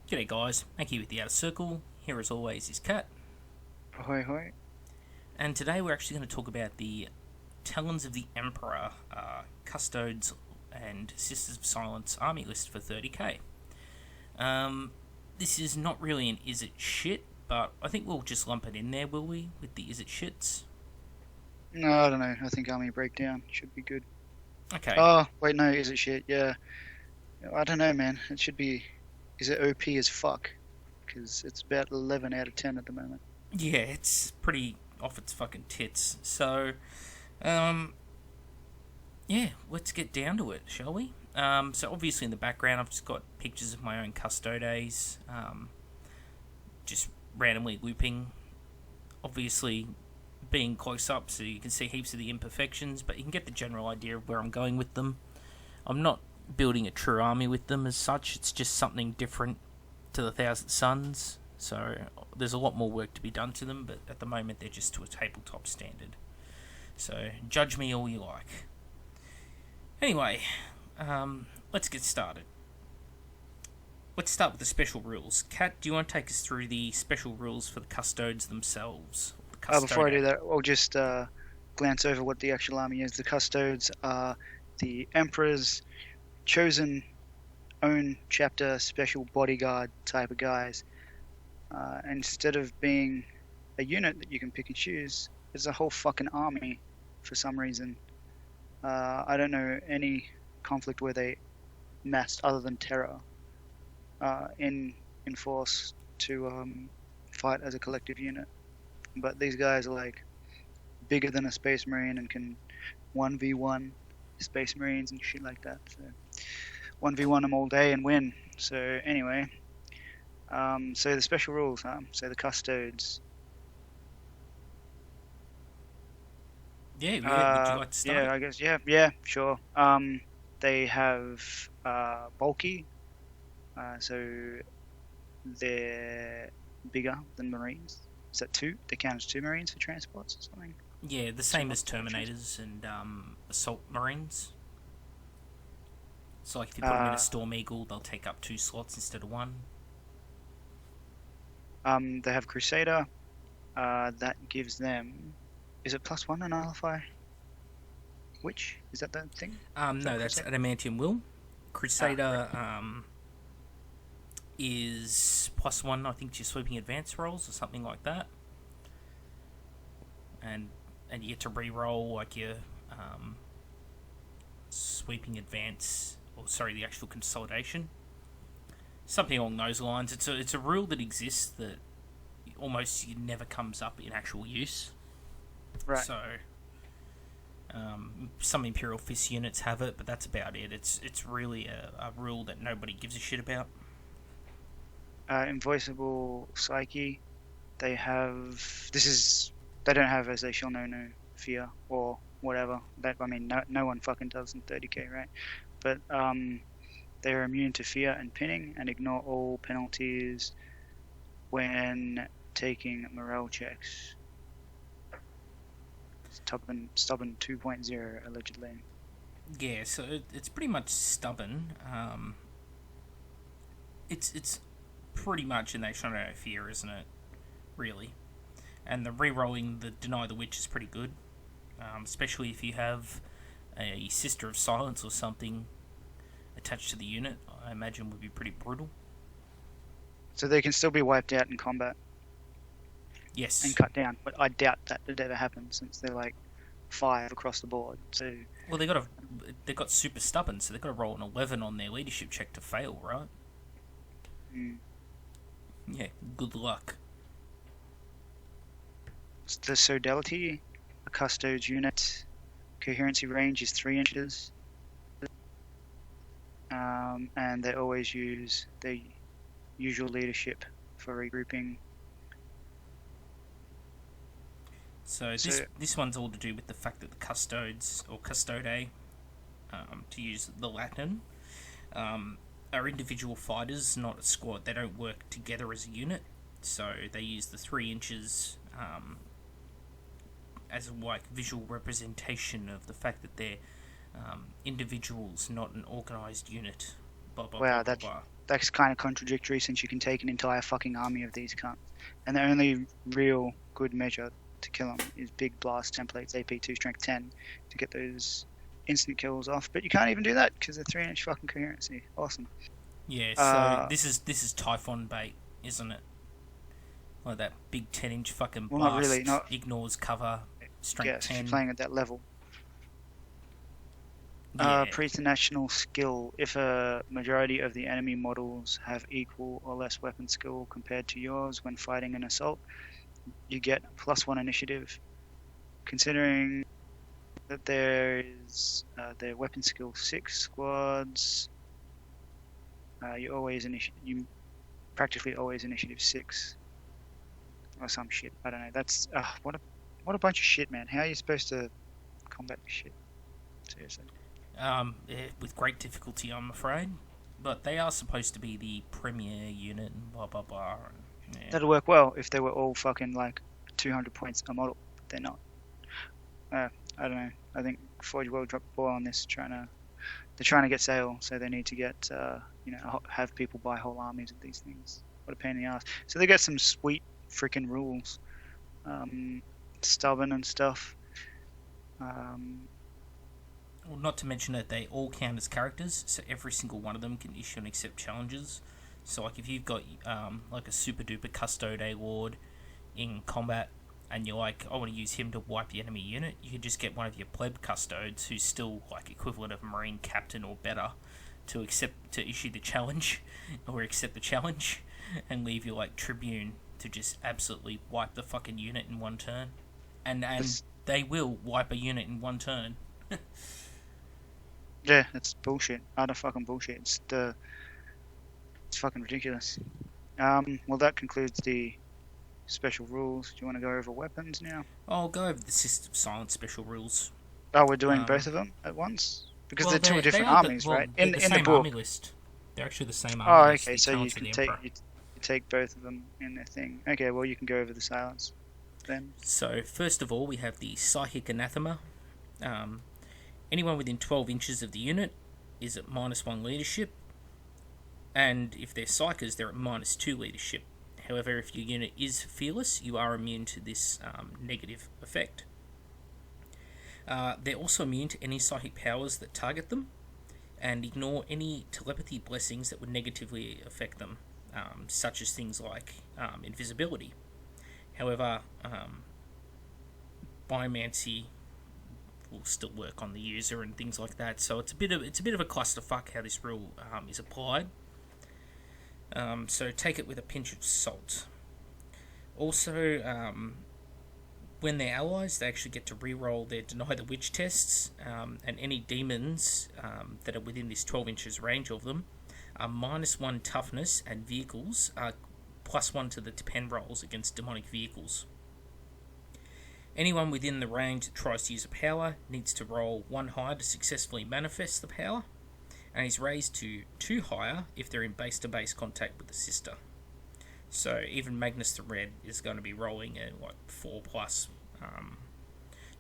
G'day guys, Macca with the Outer Circle. Here as always is Cat. Ahoy, ahoy. And today we're actually going to talk about the Talons of the Emperor, Custodes and Sisters of Silence army list for 30k. This is not really an is it shit, but I think we'll just lump it in there, will we, with the is it shits? No, I don't know. I think Army Breakdown should be good. Okay. Oh, wait, no, is it shit? Yeah. I don't know, man. It should be. Is it OP as fuck? Because it's about 11 out of 10 at the moment. Yeah, it's pretty off its fucking tits. So, yeah, let's get down to it, shall we? So obviously in the background I've just got pictures of my own Custodes, just randomly looping, obviously being close up so you can see heaps of the imperfections, but you can get the general idea of where I'm going with them. I'm not building a true army with them as such, it's just something different to the Thousand Suns, so there's a lot more work to be done to them, but at the moment they're just to a tabletop standard. So judge me all you like. Anyway, let's get started. Let's start with the special rules. Kat, do you want to take us through the special rules for the Custodes themselves? Before I do that, I'll just glance over what the actual army is. The Custodes are the Emperor's chosen own chapter special bodyguard type of guys. Instead of being a unit that you can pick and choose, it's a whole fucking army for some reason. I don't know any conflict where they massed other than terror in force to fight as a collective unit. But these guys are like bigger than a space marine and can 1v1 space marines and shit like that. So 1v1 them all day and win. So anyway, so the special rules, so the Custodes. Yeah, would you like to start? Yeah, I guess, yeah, sure. They have bulky, so they're bigger than Marines. Is that two? They count as two Marines for transports or something? Yeah, the same as Terminators and Assault Marines. So like if you put them in a Storm Eagle, they'll take up 2 slots instead of 1. They have Crusader. That gives them... Is it +1 on Nullify? Which? Is that the thing? No, that's Adamantium Will. Crusader is +1, I think, to your sweeping advance rolls or something like that. And you get to re-roll like your sweeping advance, or sorry, the actual consolidation. Something along those lines. It's a rule that exists that almost never comes up in actual use. Right. So some Imperial Fist units have it, but that's about it. It's really a rule that nobody gives a shit about. Invoiceable Psyche. They have... They don't have as they shall know no fear or whatever. No one fucking does in 30k, right? But they are immune to fear and pinning and ignore all penalties when taking morale checks. Stubborn 2.0 allegedly. Yeah, so it's pretty much stubborn. It's pretty much a Nation of Fear, isn't it? Really. And the re-rolling the Deny the Witch is pretty good. Especially if you have a Sister of Silence or something attached to the unit, I imagine would be pretty brutal. So they can still be wiped out in combat. Yes. And cut down, but I doubt that would ever happen since they're like 5 across the board. So well, they got super stubborn, so they got to roll an 11 on their leadership check to fail, right? Yeah, good luck. The Sodality, a Custodes unit, coherency range is 3 inches, and they always use the usual leadership for regrouping. So this one's all to do with the fact that the Custodes, or Custode, to use the Latin, are individual fighters, not a squad. They don't work together as a unit, so they use the 3 inches as a like visual representation of the fact that they're individuals, not an organised unit. Blah, blah, Wow, blah, blah, blah. that's kind of contradictory since you can take an entire fucking army of these cunts. And the only real good measure to kill them is big blast templates, AP2 strength 10, to get those instant kills off. But you can't even do that because they're 3-inch fucking coherency. Awesome. Yeah, so this is Typhon bait, isn't it? Like that big 10-inch fucking blast. Not really. Ignores cover, strength 10. If you're playing at that level. Yeah. Preternatural skill. If a majority of the enemy models have equal or less weapon skill compared to yours when fighting an assault, you get +1 initiative. Considering that there is their weapon skill 6 squads, you practically always initiative 6 or some shit. I don't know. That's what a bunch of shit, man. How are you supposed to combat this shit? Seriously. With great difficulty, I'm afraid. But they are supposed to be the premier unit and blah blah blah. And, yeah. That'll work well if they were all fucking like 200 points a model. But they're not. I don't know. I think Forge World dropped the ball on this. They're trying to get sale, so they need to get have people buy whole armies of these things. What a pain in the ass. So they got some sweet freaking rules, stubborn and stuff. Well, not to mention that they all count as characters, so every single one of them can issue and accept challenges. So, like, if you've got like a super duper custode A Lord in combat, and you're like, I want to use him to wipe the enemy unit, you can just get one of your pleb custodes who's still like equivalent of Marine Captain or better to issue the challenge or accept the challenge, and leave your like Tribune to just absolutely wipe the fucking unit in one turn, and they will wipe a unit in one turn. Yeah, it's bullshit. Utter fucking bullshit. It's fucking ridiculous. Well, that concludes the special rules. Do you want to go over weapons now? I'll go over the System of Silence special rules. Oh, we're doing both of them at once? Because they're two different armies, right? In the book. army list. They're actually the same army list. Oh, okay, so you can take both of them in their thing. Okay, well, you can go over the silence then. So, first of all, we have the Psychic Anathema. Anyone within 12 inches of the unit is at -1 leadership, and if they're psychers, they're at -2 leadership. However, if your unit is fearless, you are immune to this negative effect. They're also immune to any psychic powers that target them, and ignore any telepathy blessings that would negatively affect them, such as things like invisibility. However, biomancy will still work on the user and things like that. So it's a bit of a clusterfuck how this rule is applied. So take it with a pinch of salt. Also, when they're allies, they actually get to re-roll their Deny the Witch tests, and any demons that are within this 12 inches range of them are -1 toughness, and vehicles are +1 to the depend rolls against demonic vehicles. Anyone within the range that tries to use a power needs to roll 1 higher to successfully manifest the power, and is raised to 2 higher if they're in base-to-base contact with the sister. So even Magnus the Red is going to be rolling at 4+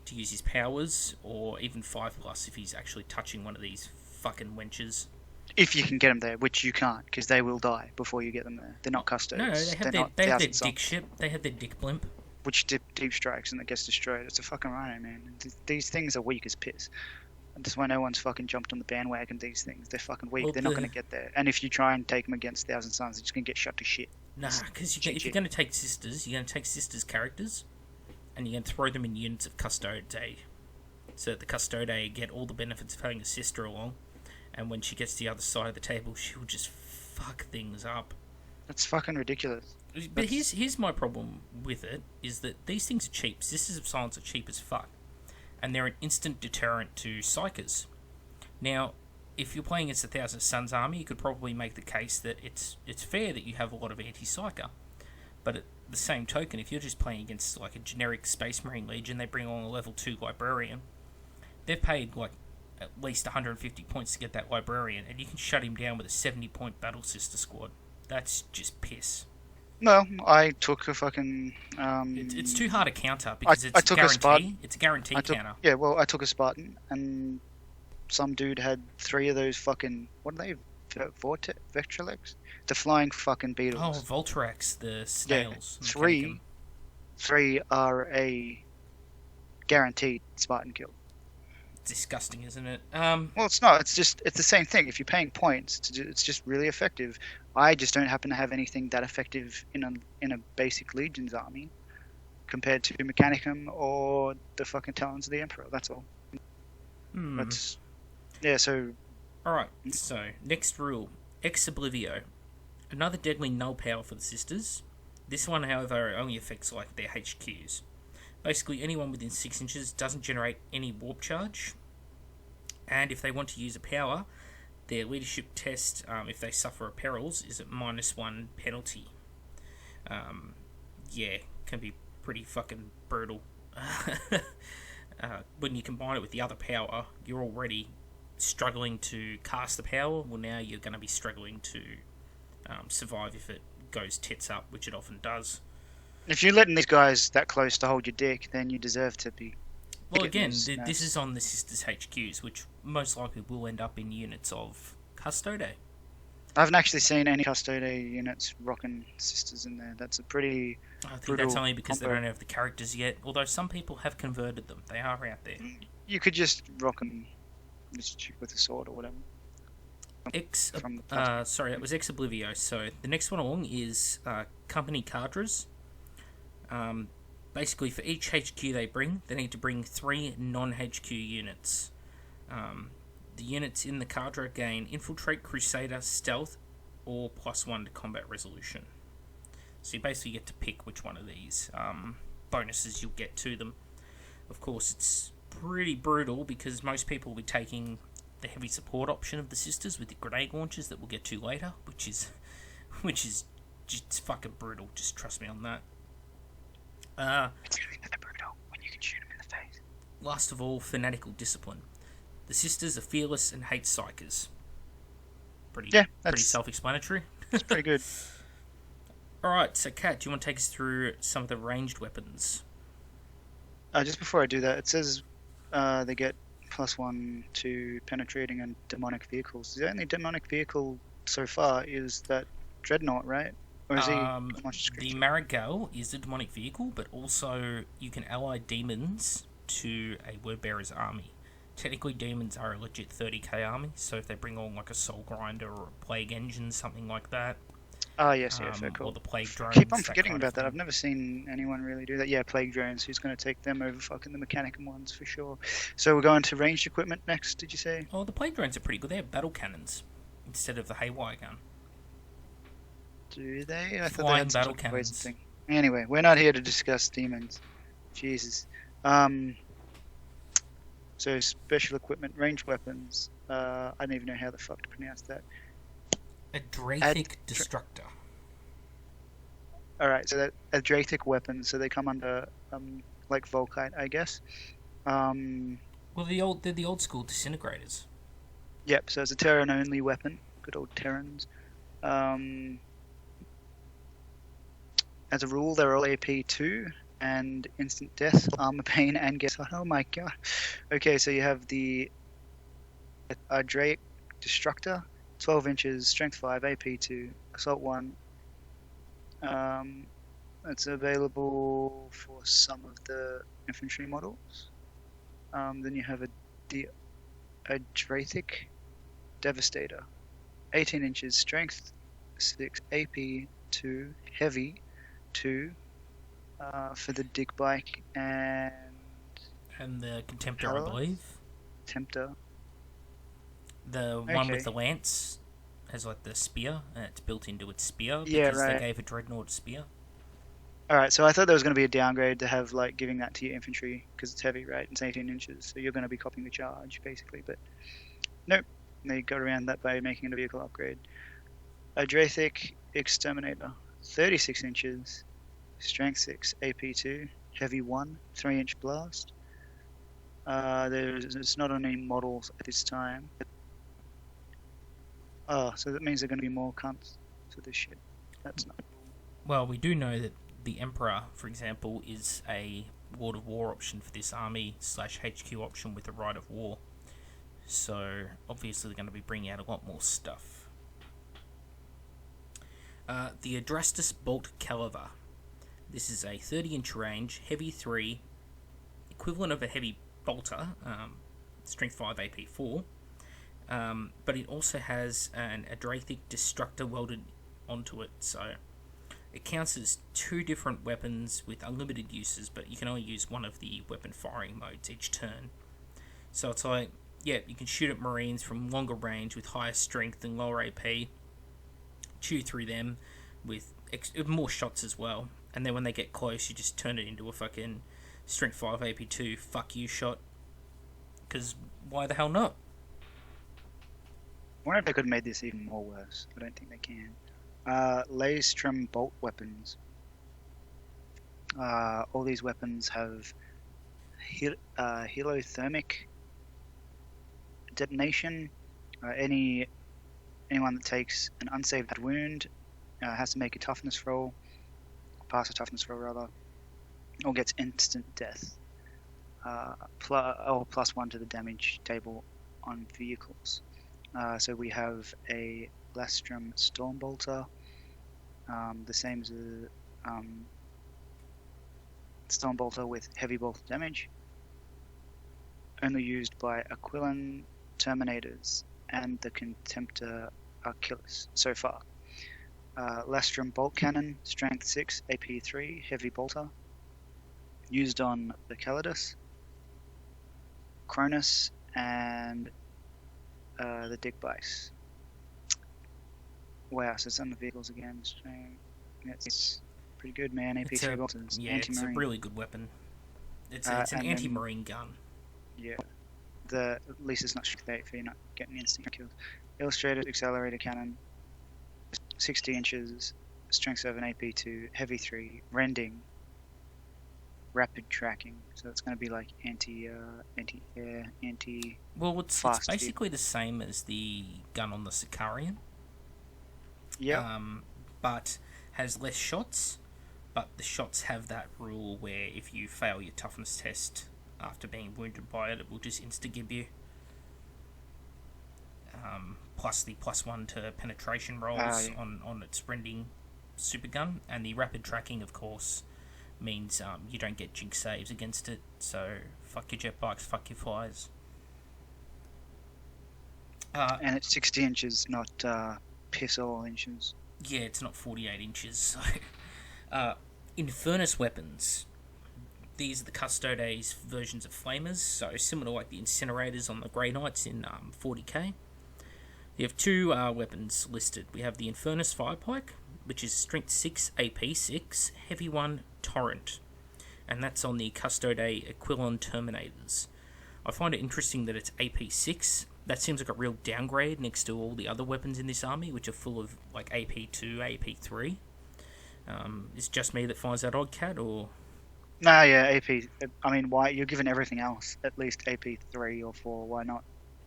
to use his powers, or even 5+ if he's actually touching one of these fucking wenches. If you can get them there, which you can't, because they will die before you get them there. They're not custodes. No, they have their dick ship. They have their dick blimp. Which deep strikes and it gets destroyed. It's a fucking rhino, man. These things are weak as piss. And that's why no one's fucking jumped on the bandwagon. These things, they're fucking weak. They're not going to get there. And if you try and take them against Thousand Suns, they're just going to get shut to shit. Nah, because if you're going to take sisters, you're going to take sisters' characters, and you're going to throw them in units of Custode A, so that the Custode A get all the benefits of having a sister along, and when she gets to the other side of the table, she'll just fuck things up. That's fucking ridiculous. But here's my problem with it, is that these things are cheap. Systems of Silence are cheap as fuck. And they're an instant deterrent to Psychers. Now, if you're playing against the Thousand Suns army, you could probably make the case that it's fair that you have a lot of anti-Psyker. But at the same token, if you're just playing against like a generic Space Marine Legion, they bring on a level 2 Librarian. They've paid like at least 150 points to get that Librarian, and you can shut him down with a 70-point Battle Sister squad. That's just piss. No, I took a fucking... It's too hard to counter, because it's a guarantee counter. Yeah, well, I took a Spartan, and some dude had 3 of those fucking... What are they? Vectrex, the flying fucking Oh, beetles. Voltarax, the Yeah, snails. Mechanicum. three are a guaranteed Spartan kill. Disgusting, isn't it? Well, it's not. It's the same thing. If you're paying points to do, it's just really effective. I just don't happen to have anything that effective in a basic Legion's army compared to Mechanicum or the fucking Talons of the Emperor. That's all. That's yeah. So Alright, so next rule. Ex Oblivio. Another deadly null power for the sisters. This one, however, only affects like their HQs. Basically, anyone within 6 inches doesn't generate any warp charge. And if they want to use a power, their leadership test, if they suffer a perils, is at -1 penalty. Yeah, can be pretty fucking brutal. When you combine it with the other power, you're already struggling to cast the power. Well, now you're going to be struggling to survive if it goes tits up, which it often does. if you're letting these guys that close to hold your dick, then you deserve to be. Well, again, this is on the Sisters HQs, which most likely will end up in units of Custode. I haven't actually seen any Custode units rocking sisters in there. That's a pretty. I think that's only because they don't have the characters yet, although some people have converted them. They are out there. You could just rock them with a sword or whatever. Sorry, that was Ex Oblivio. So the next one along is Company Cadres. Basically, for each HQ they bring, they need to bring 3 non-HQ units. The units in the cadre gain Infiltrate, Crusader, Stealth, or +1 to Combat Resolution. So you basically get to pick which one of these bonuses you'll get to them. Of course, it's pretty brutal because most people will be taking the heavy support option of the sisters with the grenade launchers that we'll get to later, which is just fucking brutal. Just trust me on that. It's really brutal when you can shoot them in the face. Last of all, Fanatical Discipline. The sisters are fearless and hate psychers. Pretty self-explanatory. It's pretty good. Alright, so Kat, do you want to take us through some of the ranged weapons? Just before I do that, it says they get +1 to penetrating and demonic vehicles. The only demonic vehicle so far is that Dreadnought, right? Or is the Marigal is a demonic vehicle, but also you can ally demons to a Wordbearer's army. Technically, demons are a legit 30k army, so if they bring on like a Soul Grinder or a Plague Engine, something like that. Yes, very cool. Or the Plague Drones. Keep on forgetting about that. I've never seen anyone really do that. Yeah, Plague Drones. Who's going to take them over fucking the Mechanicum ones for sure? So we're going to ranged equipment next, did you say? Oh, the Plague Drones are pretty good. They have battle cannons instead of the Haywire gun. Do they? I thought Flying they had battle cannons. Thing. Anyway, we're not here to discuss demons. Jesus. So special equipment, ranged weapons. I don't even know how the fuck to pronounce that. Adrathic Destructor. Alright, so that Adrathic weapons, so they come under like Volkite, I guess. Well, they're the old school disintegrators. Yep, so it's a Terran only weapon. Good old Terrans. As a rule, they're all AP2 and instant death, armor pain, and guess what? Oh my god. Okay, so you have the Drake Destructor, 12 inches, strength 5, AP2, assault 1. It's available for some of the infantry models. Then you have the Adrathic Devastator, 18 inches, strength 6, AP2, heavy 2, for the dig bike and the Contemptor, I believe. Tempter. The one with the lance has like the spear, and it's built into its spear because Yeah, right. they gave a Dreadnought spear. Alright, so I thought there was going to be a downgrade to have like giving that to your infantry because it's heavy, right? It's 18 inches, so you're going to be copying the charge basically, but nope. They got around that by making it a vehicle upgrade. Adrathic Exterminator, 36 inches, strength 6, AP2, heavy 1, 3-inch blast. It's not on any models at this time. Oh, so that means there are going to be more cunts for this shit. That's not. Well, we do know that the Emperor, for example, is a Lord of War option for this army / HQ option with the Rite of War. So obviously they're going to be bringing out a lot more stuff. The Adrastus Bolt Caliver. This is a 30-inch range, heavy 3, equivalent of a heavy bolter, strength 5, AP 4. But it also has an Adrathic Destructor welded onto it, so it counts as 2 different weapons with unlimited uses, but you can only use one of the weapon firing modes each turn. So it's like, yeah, you can shoot at Marines from longer range with higher strength and lower AP, chew through them with more shots as well, and then when they get close, you just turn it into a fucking strength 5 AP2 fuck you shot, because why the hell not? I wonder if they could have made this even more worse. I don't think they can. Laystrom bolt weapons. All these weapons have helothermic detonation. Anyone that takes an unsaved wound has to make a toughness roll, pass a toughness roll rather, or gets instant death. +1 to the damage table on vehicles. So we have a Lastrum Stormbolter, the same as a Stormbolter with heavy bolt damage, only used by Aquilon Terminators and the Contemptor Achilles so far. Lastrum Bolt Cannon, strength 6, AP 3, heavy bolter, used on the Calidus, Cronus, and the Dick Bice. Wow, so it's on the vehicles again. So it's pretty good, man. AP 3 bolters. Yeah, it's a really good weapon. It's an anti-marine gun. Yeah. At least it's not strength 8 for you're not getting instant kills. Illustrated Accelerator Cannon, 60 inches, strength 7, AP 2, heavy 3, rending, rapid tracking. So it's going to be like anti-air, anti. Well, it's basically the same as the gun on the Sicarian. Yeah. But has less shots. But the shots have that rule where if you fail your toughness test after being wounded by it, it will just insta-gib you. Plus the +1 to penetration rolls on its rending supergun, and the rapid tracking, of course, means you don't get jinx saves against it. So fuck your jet bikes, fuck your flies. And it's 60 inches, not piss all inches. Yeah, it's not 48 inches. So, Infernus weapons. These are the Custodes versions of Flamers, so similar to like the Incinerators on the Grey Knights in 40k. You have 2 weapons listed. We have the Infernus Firepike, which is strength 6, AP 6, heavy 1, Torrent. And that's on the Custode Aquilon Terminators. I find it interesting that it's AP 6. That seems like a real downgrade next to all the other weapons in this army, which are full of like AP 2, AP 3. Is it just me that finds that odd, Cat, or...? Nah, yeah, AP. I mean, why? You're given everything else at least AP 3 or 4. Why not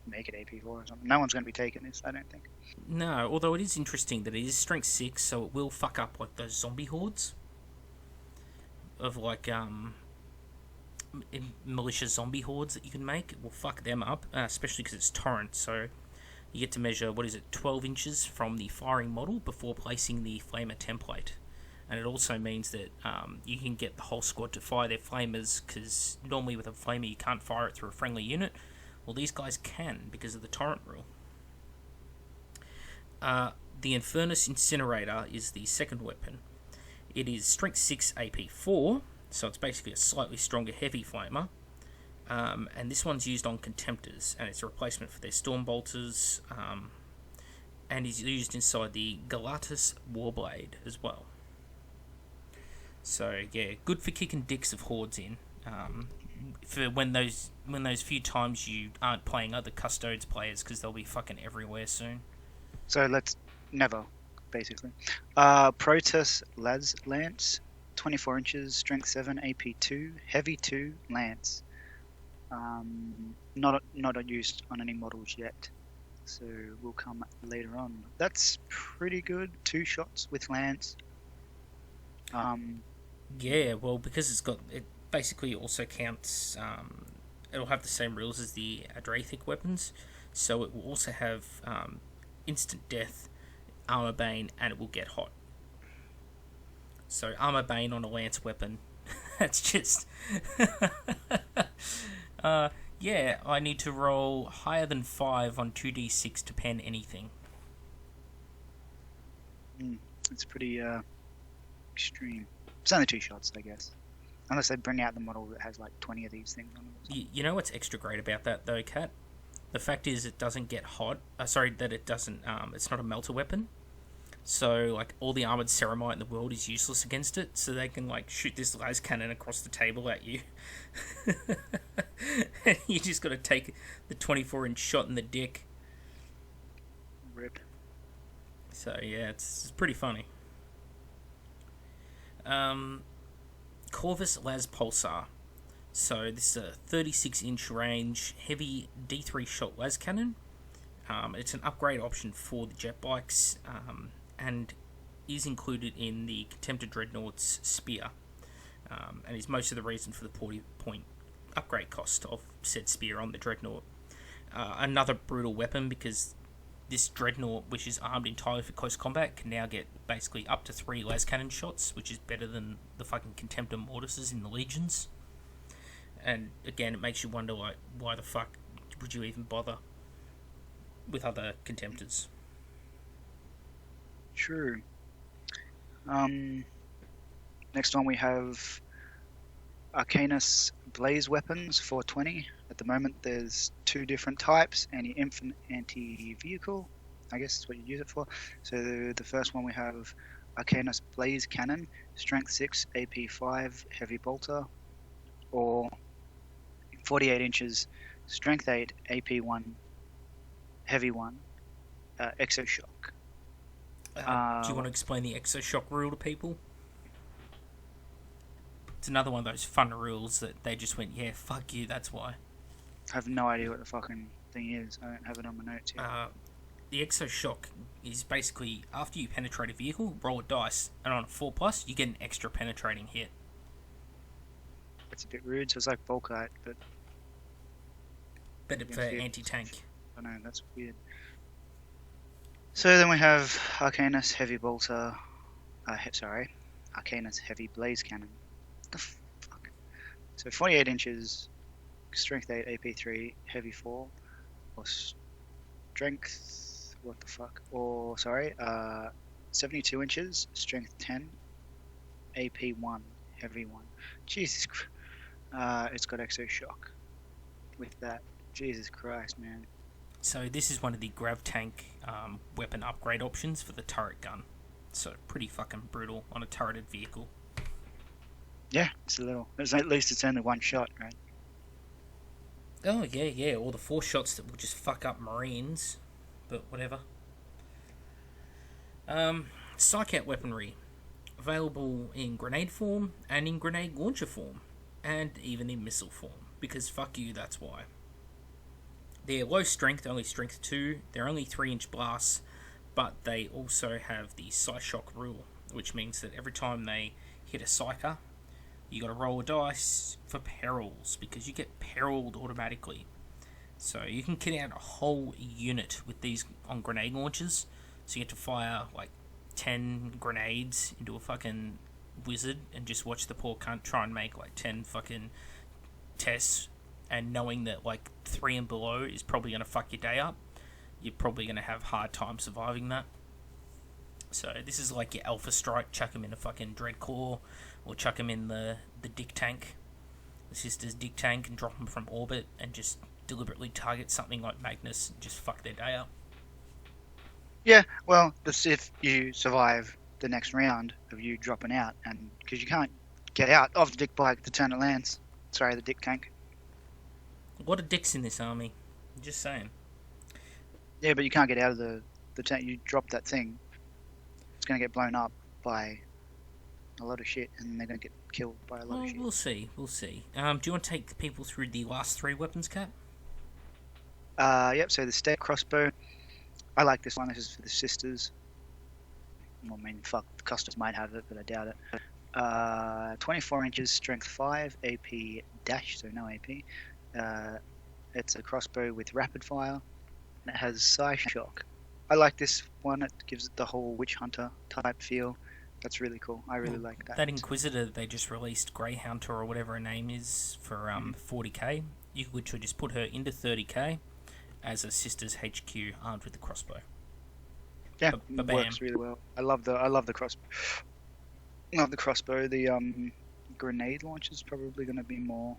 make it AP 4 or something? No one's going to be taking this, I don't think. No, although it is interesting that it is strength 6, so it will fuck up like those zombie hordes of like militia zombie hordes that you can make. It will fuck them up, especially because it's torrent. So you get to measure 12 inches from the firing model before placing the flamer template. And it also means that you can get the whole squad to fire their flamers, because normally with a flamer you can't fire it through a friendly unit. Well, these guys can because of the torrent rule. The Infernus Incinerator is the second weapon. It is strength 6 AP 4, so it's basically a slightly stronger heavy flamer. And this one's used on Contemptors, and it's a replacement for their Stormbolters, and is used inside the Galatus Warblade as well. So yeah, good for kicking dicks of hordes in. For when those few times you aren't playing other Custodes players, because they'll be fucking everywhere soon. So let's never, basically. Protus Las Lance, 24 inches, strength 7, AP 2, heavy 2, lance. Not used on any models yet, so will come later on. That's pretty good. 2 shots with lance. Yeah, well, because it basically also counts. It'll have the same rules as the Adrathic weapons, so it will also have instant death, armor bane, and it will get hot. So armor bane on a lance weapon. That's just. Yeah, I need to roll higher than 5 on 2d6 to pen anything. It's pretty extreme. It's only 2 shots, I guess. Unless they bring out the model that has like 20 of these things on it. You know what's extra great about that though, Kat? The fact is it doesn't get hot. That it doesn't. It's not a melter weapon. So like all the armored ceramite in the world is useless against it. So they can like shoot this las cannon across the table at you. You just got to take the 24-inch shot in the dick. Rip. So yeah, it's pretty funny. Corvus Las Pulsar. So this is a 36-inch range heavy D3 shot las cannon. It's an upgrade option for the jet bikes, and is included in the Contemptor Dreadnought's spear, and is most of the reason for the 40-point upgrade cost of said spear on the Dreadnought. Another brutal weapon, because this Dreadnought, which is armed entirely for close combat, can now get basically up to 3 las cannon shots, which is better than the fucking Contemptor Mortises in the Legions. And again, it makes you wonder, like, why the fuck would you even bother with other Contemptors? True. Next one we have Arcanus Blaze Weapons 420. At the moment there's 2 different types, anti-infant, anti-vehicle, I guess that's what you use it for. So the first one we have Arcanus Blaze Cannon, Strength 6, AP 5, Heavy Bolter, or 48 inches, Strength 8, AP 1, Heavy 1, Exoshock. Do you want to explain the Exoshock rule to people? It's another one of those fun rules that they just went, yeah, fuck you, that's why. I have no idea what the fucking thing is. I don't have it on my notes yet. The Exoshock is basically, after you penetrate a vehicle, roll a dice, and on a 4+, you get an extra penetrating hit. It's a bit rude, so it's like Volkite, but... Better for anti-tank. I know, that's weird. So then we have Arcanus Heavy Bolter... Arcanus Heavy Blaze Cannon. What the fuck? So 48 inches, Strength 8, AP 3, Heavy 4, or Strength... What the fuck? Or, 72 inches, Strength 10, AP 1, Heavy 1. Jesus Christ. It's got Exoshock with that. Jesus Christ, man. So this is one of the grav tank weapon upgrade options for the turret gun. So pretty fucking brutal on a turreted vehicle. Yeah, it's a little. At least it's only 1 shot, right? Oh yeah. Or the 4 shots that will just fuck up Marines, but whatever. Psych-out weaponry, available in grenade form and in grenade launcher form, and even in missile form. Because fuck you, that's why. They're low strength, only strength 2. They're only 3-inch blasts, but they also have the Psyshock rule, which means that every time they hit a Psyker, you gotta roll a dice for perils, because you get perilled automatically. So you can kit out a whole unit with these on grenade launchers, so you get to fire like 10 grenades into a fucking wizard and just watch the poor cunt try and make like 10 fucking tests, and knowing that like 3 and below is probably going to fuck your day up, you're probably going to have hard time surviving that. So this is like your Alpha Strike, chuck him in a fucking Dreadclaw, or chuck him in the Dick Tank, the Sister's Dick Tank, and drop him from orbit and just deliberately target something like Magnus and just fuck their day up. Yeah, well, that's if you survive the next round of you dropping out, and because you can't get out of the dick bike the turn it lands. Sorry, the dick tank. A lot of dicks in this army. I'm just saying. Yeah, but you can't get out of the tank. You drop that thing, it's going to get blown up by a lot of shit, and they're going to get killed by a lot of shit. We'll see. Do you want to take people through the last 3 weapons, Cat? Yep, so the Step Crossbow. I like this one. This is for the sisters. Well, I mean, fuck, the Custos might have it, but I doubt it. 24 inches, strength 5, AP dash, so no AP. It's a crossbow with rapid fire, and it has Psyshock. I like this one. It gives it the whole Witch Hunter type feel. That's really cool. I really like that. That Inquisitor they just released, Greyhound or whatever her name is, for 40k. You could literally just put her into 30k as a sister's HQ armed with the crossbow. Yeah, it works really well. I love the crossbow. Love the crossbow. The grenade launcher is probably going to be more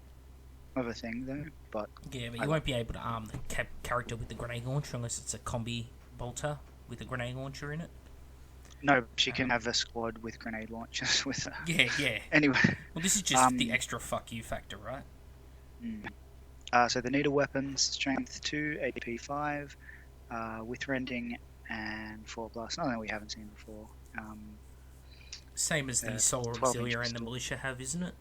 of a thing though. But yeah, but you won't be able to arm the character with the grenade launcher unless it's a combi bolter with a grenade launcher in it. No, she can have a squad with grenade launchers with her. Yeah. Anyway. Well, this is just the extra fuck you factor, right? So the needle weapons, strength 2, AP 5, with rending and 4 blast. Something we haven't seen before. Same as the Solar Auxilia and the Militia have, isn't it?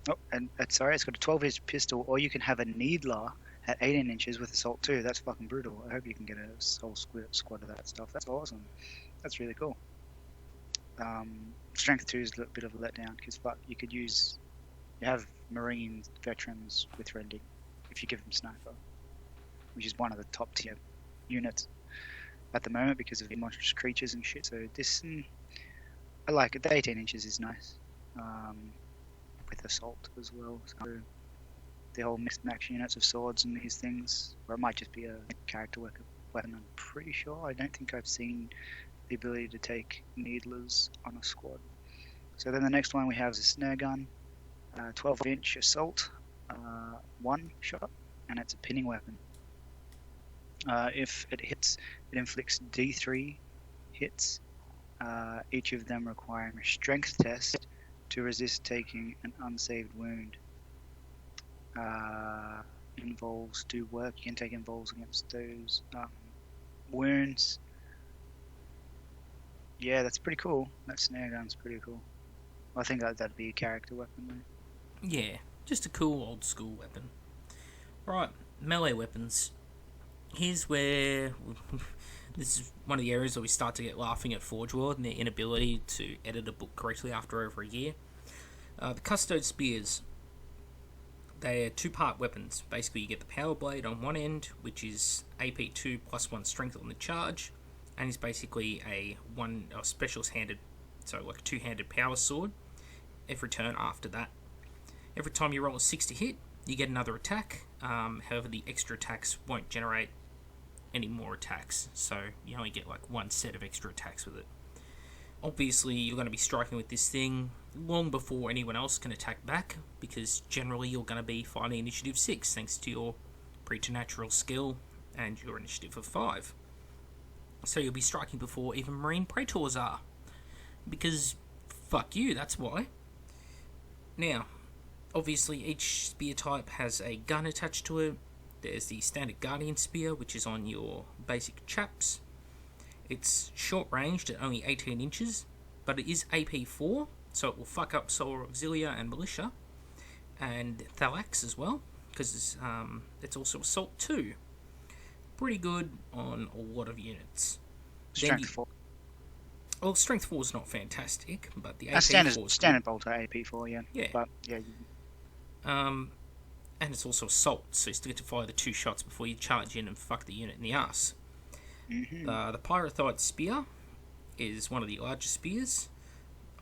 Oh, and sorry, it's got a 12-inch pistol, or you can have a Needler at 18 inches with Assault 2. That's fucking brutal. I hope you can get a whole squad of that stuff. That's awesome. That's really cool. Strength 2 is a little bit of a letdown, because you could use... You have Marine veterans with rending, if you give them Sniper, which is one of the top tier units at the moment because of the monstrous creatures and shit. So this... I like it. The 18 inches is nice. With Assault as well. So the whole mixed max units of swords and these things, or it might just be a character weapon. I'm pretty sure. I don't think I've seen the ability to take needlers on a squad. So then the next one we have is a snare gun, 12-inch assault, 1 shot, and it's a pinning weapon. If it hits, it inflicts D3 hits, each of them requiring a strength test to resist taking an unsaved wound. Involves do work. You can take involves against those wounds. Yeah, that's pretty cool. That snare gun's pretty cool. I think that'd be a character weapon though. Yeah, just a cool old school weapon. Right, melee weapons. Here's where this is one of the areas where we start to get laughing at Forge World and their inability to edit a book correctly after over a year. The Custode Spears. They are 2-part weapons. Basically, you get the Power Blade on one end, which is AP2 plus 1 strength on the charge, and is basically a specialist handed, so like a 2-handed power sword. Every turn after that, every time you roll a 6 to hit, you get another attack. However, the extra attacks won't generate any more attacks, so you only get like 1 set of extra attacks with it. Obviously, you're going to be striking with this thing long before anyone else can attack back, because generally you're going to be fighting initiative 6 thanks to your preternatural skill and your initiative of 5. So you'll be striking before even Marine Praetors are, because fuck you, that's why. Now, obviously each spear type has a gun attached to it. There's the standard Guardian Spear, which is on your basic chaps. It's short-ranged at only 18 inches, but it is AP4, so it will fuck up Solar Auxilia and Militia, and Thalax as well, because it's also Assault 2. Pretty good on a lot of units. Strength 4. Well, Strength 4 is not fantastic, but the AP4 standard bolter AP4, yeah. Yeah. But, yeah. And it's also Assault, so you still get to fire the 2 shots before you charge in and fuck the unit in the ass. Mm-hmm. The Pyrothite Spear is one of the larger spears.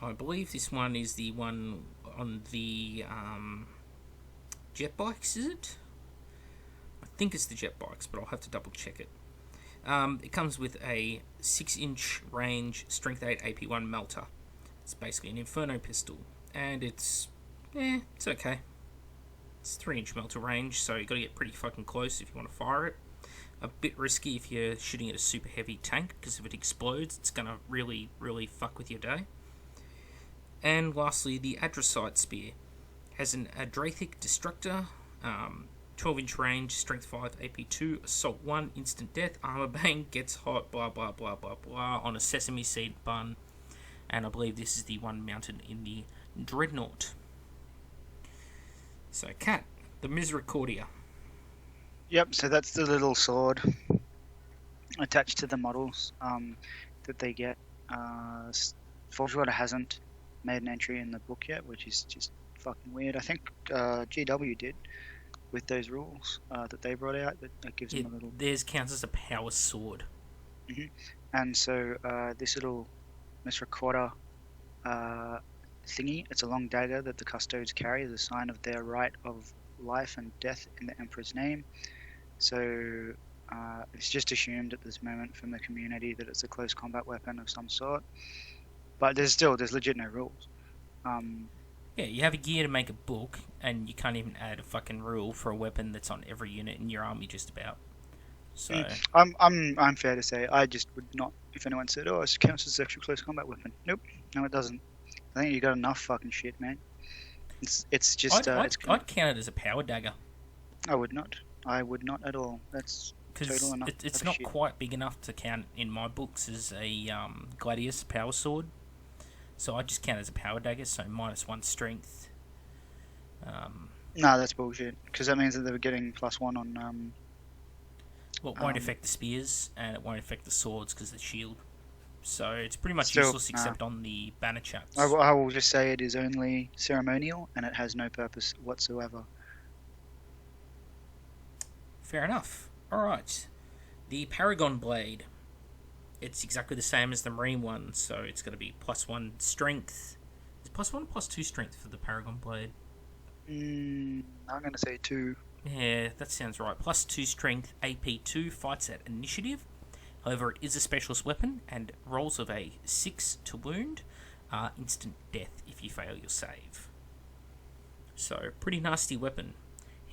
I believe this one is the one on the jet bikes, is it? I think it's the jet bikes, but I'll have to double check it. It comes with a 6-inch range Strength 8 AP1 melter. It's basically an Inferno pistol, and it's okay. It's 3-inch melter range, so you've got to get pretty fucking close if you want to fire it. A bit risky if you're shooting at a super heavy tank, because if it explodes, it's going to really, really fuck with your day. And lastly, the Adrasite Spear has an Adrathic Destructor, 12-inch range, Strength 5, AP2, Assault 1, Instant Death, Armor Bang, Gets Hot, blah blah blah blah blah, on a sesame seed bun. And I believe this is the one mounted in the Dreadnought. So, Cat, the Misericordia. Yep, so that's the little sword attached to the models that they get. Forge World hasn't made an entry in the book yet, which is just fucking weird. I think GW did with those rules that they brought out. That gives them a little... Theirs counts as a power sword. Mm-hmm. And so this little Misricorda thingy. It's a long dagger that the custodes carry as a sign of their right of life and death in the Emperor's name. So it's just assumed at this moment from the community that it's a close combat weapon of some sort. But there's legit no rules. Yeah, you have a gear to make a book, and you can't even add a fucking rule for a weapon that's on every unit in your army, just about. So I'm fair to say I just would not. If anyone said, "Oh, it counts as a sexual close combat weapon," nope, no, it doesn't. I think you got enough fucking shit, man. It's just. I'd count it as a power dagger. I would not. I would not at all. That's total enough. It's not quite big enough to count in my books as a gladius power sword. So I just count it as a power dagger, so -1 strength. No, that's bullshit. Because that means that they were getting +1 on. Well, it won't affect the spears, and it won't affect the swords because of the shield. So it's pretty much useless except on the banner chaps. I will just say it is only ceremonial, and it has no purpose whatsoever. Fair enough. Alright. The Paragon Blade. It's exactly the same as the Marine one, so it's going to be +1 strength. Is +1 or +2 strength for the Paragon Blade? I'm going to say 2. Yeah, that sounds right. +2 strength, AP2, fights at initiative. However, it is a specialist weapon, and rolls of a 6 to wound are instant death if you fail your save. So, pretty nasty weapon.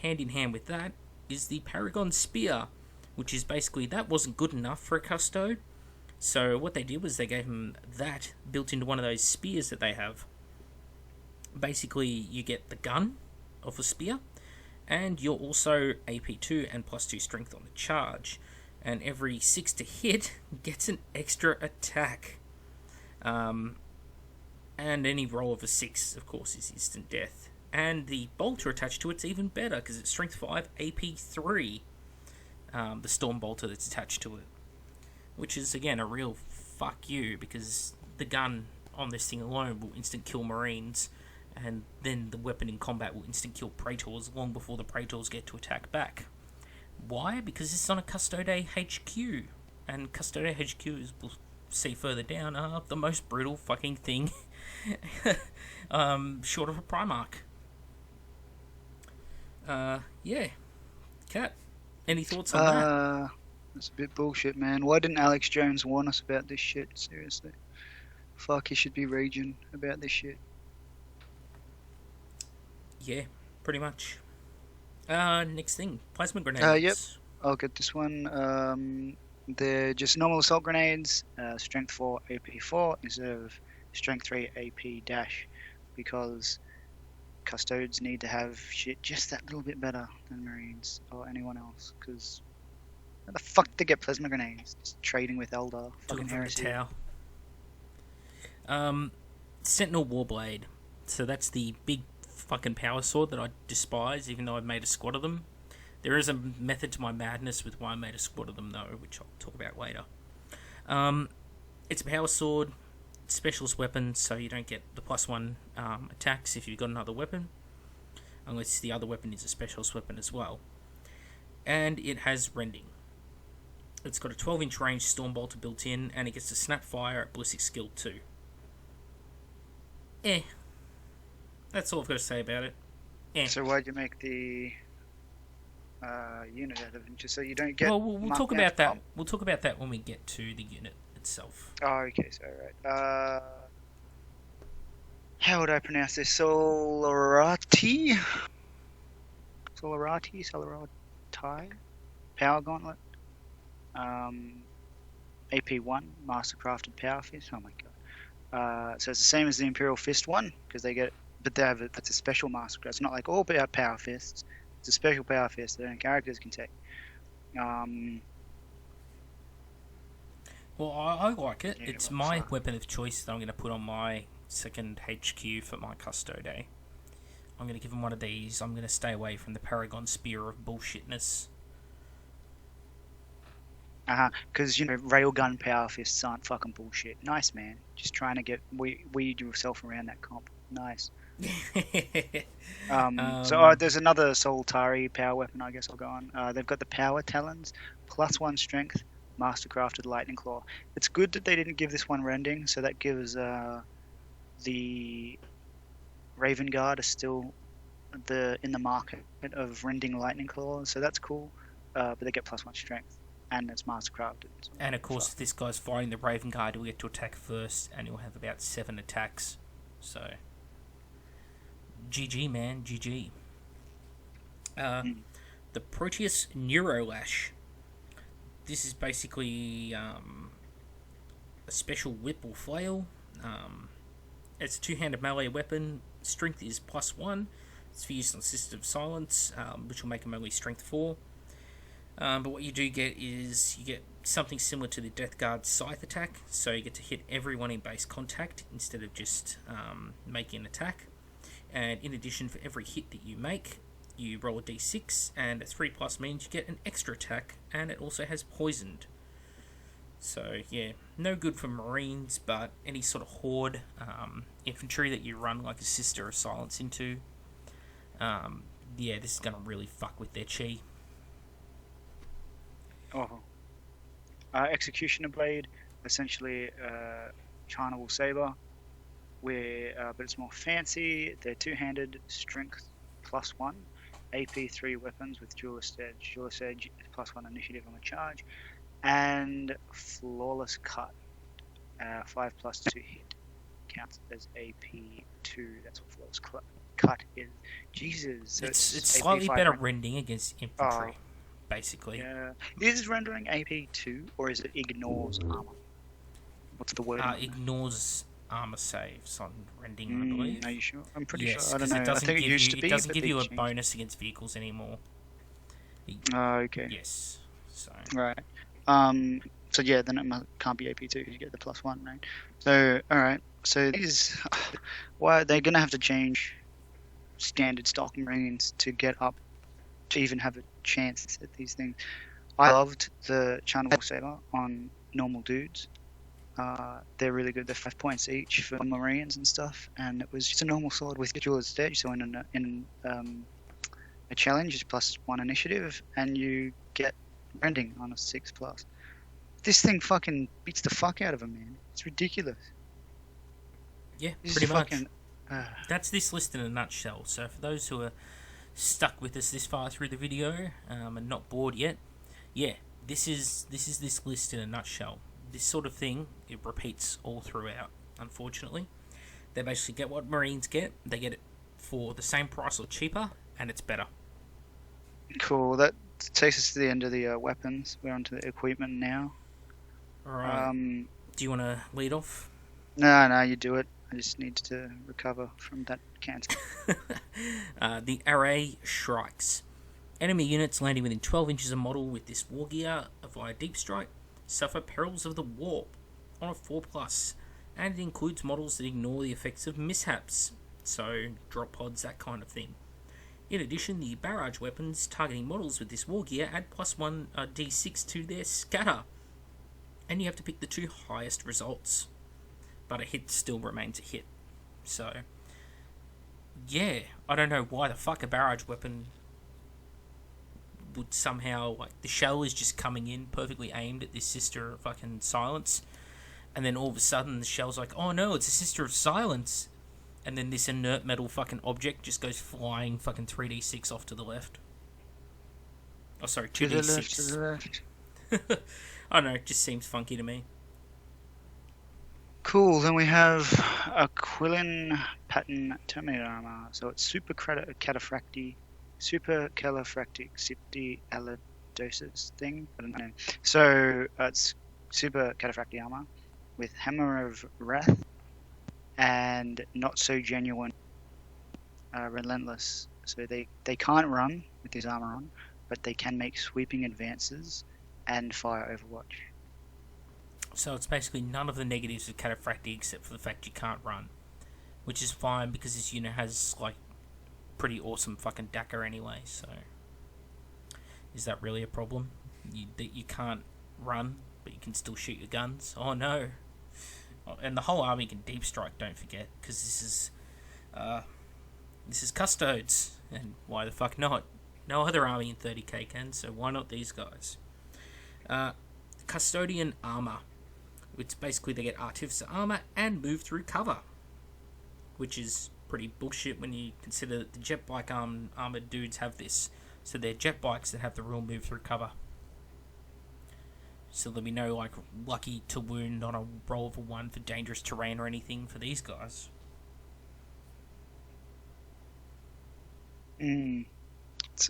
Hand in hand with that is the Paragon Spear, which is basically, that wasn't good enough for a custode. So what they did was they gave him that built into one of those spears that they have. Basically, you get the gun of a spear, and you're also AP2 and +2 strength on the charge. And every 6 to hit gets an extra attack. And any roll of a 6, of course, is instant death. And the bolter attached to it's even better, because it's strength 5, AP3. The storm bolter that's attached to it. Which is, again, a real fuck you, because the gun on this thing alone will instant kill Marines, and then the weapon in combat will instant kill Praetors long before the Praetors get to attack back. Why? Because it's on a Custode HQ, and Custode HQ, as we'll see further down, are the most brutal fucking thing short of a Primarch. Yeah. Cat, any thoughts on that? That's a bit bullshit, man. Why didn't Alex Jones warn us about this shit? Seriously. Fuck, he should be raging about this shit. Yeah, pretty much. Next thing, plasma grenades. Yep. I'll get this one. They're just normal assault grenades, strength 4, AP 4, instead of strength 3, AP dash, because custodes need to have shit just that little bit better than Marines or anyone else, because how the fuck did they get plasma grenades? Just trading with Eldar. Fucking heresy. Sentinel Warblade. So that's the big fucking power sword that I despise, even though I've made a squad of them. There is a method to my madness with why I made a squad of them, though, which I'll talk about later. It's a power sword, specialist weapon, so you don't get the +1 attacks if you've got another weapon, unless the other weapon is a specialist weapon as well. And it has rending. It's got a 12-inch range storm bolter built in, and it gets to snap fire at ballistic skill 2. That's all I've got to say about it. So why'd you make the unit out of it? Just so you don't get... Well, we'll talk about that. We'll talk about that when we get to the unit itself. Oh, okay, so right. How would I pronounce this? Solarati? Power Gauntlet? AP1, Mastercrafted Power Fist. Oh my god. So it's the same as the Imperial Fist one, because they get, but that's a special Mastercraft. It's not like all Power Fists. It's a special Power Fist that only characters can take. Well, I like it. Yeah, it's my weapon of choice that I'm going to put on my second HQ for my Custode. I'm going to give him one of these. I'm going to stay away from the Paragon Spear of bullshitness. Because, railgun power fists aren't fucking bullshit. Nice, man. Just trying to get weed yourself around that comp. Nice. So there's another Soltari power weapon, I guess I'll go on. They've got the Power Talons, +1 strength, mastercrafted lightning claw. It's good that they didn't give this one rending, so that gives the Raven Guard are still in the market of rending lightning claws, so that's cool. But they get +1 strength, and it's mastercrafted. So And of course, if this guy's fighting the Raven Guard, he'll get to attack first, and he'll have about 7 attacks. So, GG, man, GG. The Proteus Neurolash. This is basically a special whip or flail. It's a two-handed melee weapon. Strength is +1. It's for use on System of Silence, which will make a melee strength 4. But what you do get is you get something similar to the Death Guard Scythe attack, so you get to hit everyone in base contact instead of just making an attack. And in addition, for every hit that you make, you roll a d6, and a 3+ means you get an extra attack, and it also has poisoned. So yeah, no good for Marines, but any sort of horde, infantry that you run like a Sister of Silence into, yeah, this is going to really fuck with their chi. Oh. Executioner Blade, essentially Charnable Saber, but it's more fancy. They're two-handed, strength +1, AP 3 weapons with Duelist Edge. Duelist Edge is +1 initiative on the charge, and Flawless Cut, 5+2 hit, counts as AP 2. That's what Flawless Cut is. Jesus, so It's AP slightly 5 better rank. rending against infantry, basically. Yeah. Is it rendering AP 2, or is it ignores armor? What's the word? Ignores armor saves on rending, I believe. Are you sure? I'm pretty Yes, sure. I don't because know. it I think it used to it be. doesn't but give they you a changed. bonus against vehicles anymore. Oh, okay. Yes. So Right. So yeah, then it can't be AP2 because you get the +1, right? So all right. So these, why they're gonna have to change standard stock Marines to get up to even have a chance at these things. I loved the Charnable Saber on normal dudes. They're really good. They're 5 points each for Marines and stuff, and it was just a normal sword with Duelist Edge. So in a challenge is +1 initiative, and you get rending on a 6+. This thing fucking beats the fuck out of him, man. It's ridiculous. yeah, This pretty is much. fucking. That's this list in a nutshell. So for those who are stuck with us this far through the video and not bored yet, yeah, this is this list in a nutshell. This sort of thing, it repeats all throughout. Unfortunately, they basically get what Marines get. They get it for the same price or cheaper, and it's better. Cool. That takes us to the end of the weapons. We're onto the equipment now. All right. Do you want to lead off? No, you do it. I just need to recover from that cancer. The array strikes. Enemy units landing within 12 inches of model with this wargear via deep strike suffer perils of the warp on a 4+, and it includes models that ignore the effects of mishaps, so drop pods, that kind of thing. In addition, the barrage weapons targeting models with this wargear add +1 d6 to their scatter, and you have to pick the 2 highest results, but a hit still remains a hit. So yeah, I don't know why the fuck a barrage weapon would somehow, like, the shell is just coming in perfectly aimed at this Sister of fucking Silence, and then all of a sudden the shell's like, oh no, it's a Sister of Silence, and then this inert metal fucking object just goes flying fucking 3d6 off to the left. Oh, sorry, 2d6. To the left. I don't know, it just seems funky to me. Cool. Then we have a Quillen pattern Terminator armor. So it's super cataphractic septi allodosis thing. I don't know. So it's super cataphractic armor with Hammer of Wrath and not so genuine relentless. So they can't run with this armor on, but they can make sweeping advances and fire Overwatch. So it's basically none of the negatives of cataphractic except for the fact you can't run, which is fine because this unit has, like, pretty awesome fucking DACA anyway. So is that really a problem? That you can't run but you can still shoot your guns? Oh no. And the whole army can deep strike, don't forget, because this is Custodes, and why the fuck not? No other army in 30k can, so why not these guys? Custodian Armor. It's basically they get Artificer Armor and move through cover, which is pretty bullshit when you consider that the jet bike armored dudes have this. So they're jet bikes that have the real move through cover. So there'll be no like lucky to wound on a roll of a 1 for dangerous terrain or anything for these guys. It's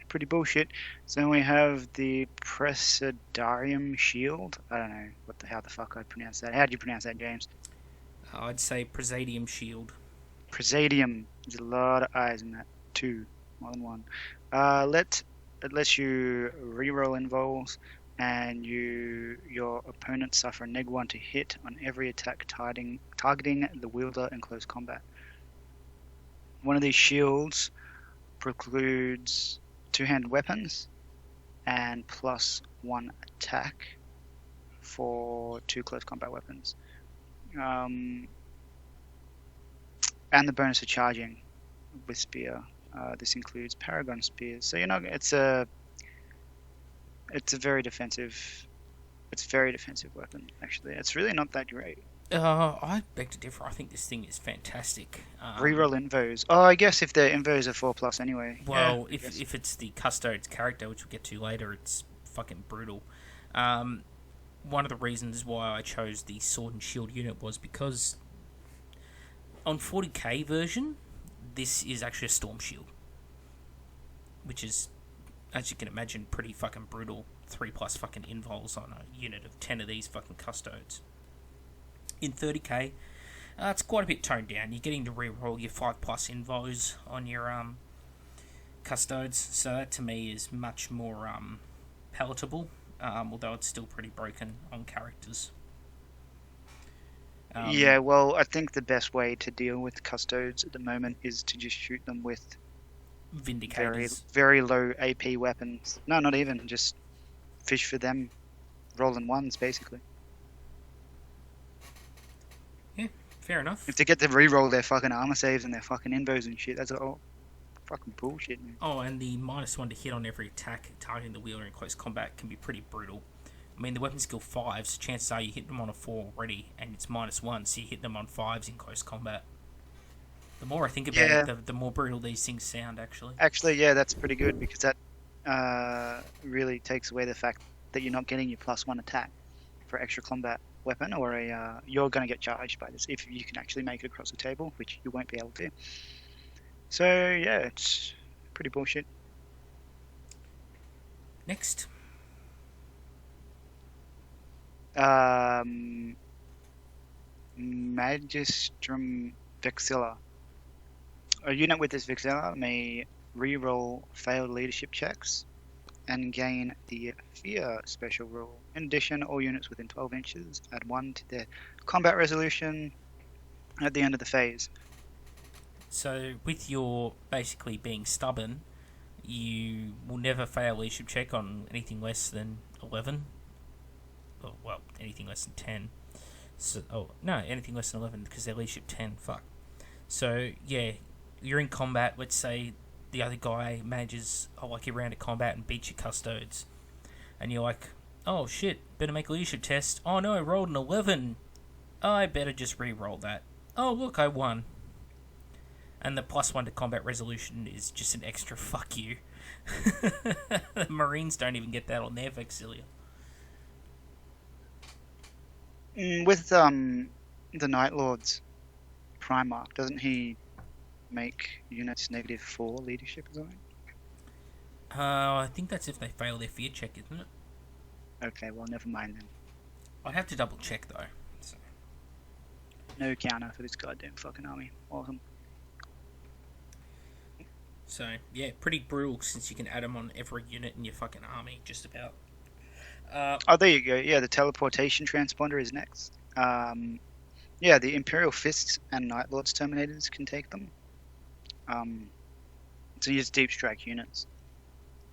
pretty bullshit. So then we have the Presidarium Shield. I don't know how the fuck I'd pronounce that. How do you pronounce that, James? I'd say Presidium Shield. Presidium. There's a lot of eyes in that. 2, more than 1. It lets you reroll invols, and your opponent suffer a -1 to hit on every attack targeting the wielder in close combat. One of these shields precludes two-handed weapons and +1 attack for 2 close combat weapons. And the bonus of charging with spear. This includes Paragon spears. So it's a very defensive. It's a very defensive weapon. Actually, it's really not that great. I beg to differ. I think this thing is fantastic. Reroll invos. Oh, I guess if the invos are 4+ anyway. Well, yeah, if it's the Custode's character, which we'll get to later, it's fucking brutal. One of the reasons why I chose the Sword and Shield unit was because on 40k version, this is actually a Storm Shield, which is, as you can imagine, pretty fucking brutal. 3+ fucking invols on a unit of 10 of these fucking Custodes. In 30k, it's quite a bit toned down. You're getting to reroll your 5+ invos on your Custodes, so that to me is much more palatable, although it's still pretty broken on characters. Yeah, well, I think the best way to deal with Custodes at the moment is to just shoot them with Vindicators. Very low AP weapons. No, not even. Just fish for them, rolling 1s, basically. Yeah, fair enough. If they get to reroll their fucking armor saves and their fucking invos and shit, that's all fucking bullshit, man. Oh, and the -1 to hit on every attack targeting the wielder in close combat can be pretty brutal. I mean, the weapon skill 5s, chances are you hit them on a 4 already, and it's -1, so you hit them on 5s in close combat. The more I think about it, the more brutal these things sound, actually. Actually, yeah, that's pretty good, because that really takes away the fact that you're not getting your +1 attack for extra combat weapon, or you're going to get charged by this if you can actually make it across the table, which you won't be able to. So, yeah, it's pretty bullshit. Next. Magistrum Vexilla. A unit with this Vexilla may reroll failed leadership checks and gain the Fear special rule. In addition, all units within 12 inches add 1 to their combat resolution at the end of the phase. So, with your basically being stubborn, you will never fail a leadership check on anything less than 11. Well, anything less than 10. So, anything less than 11 because they're leadership 10. Fuck. So, yeah, you're in combat. Let's say the other guy manages a lucky round of combat and beats your Custodes. And you're like, oh shit, better make a leadership test. Oh no, I rolled an 11. I better just re-roll that. Oh look, I won. And the +1 to combat resolution is just an extra fuck you. The Marines don't even get that on their Vexilia. With the Night Lord's Primarch, doesn't he make units -4 leadership or something? I think that's if they fail their fear check, isn't it? Okay, well, never mind then. I'd have to double check though. So. No counter for this goddamn fucking army. Awesome. So, yeah, pretty brutal since you can add them on every unit in your fucking army, just about. There you go. Yeah, the teleportation transponder is next. Yeah, the Imperial Fists and Night Lord's Terminators can take them. So use deep strike units.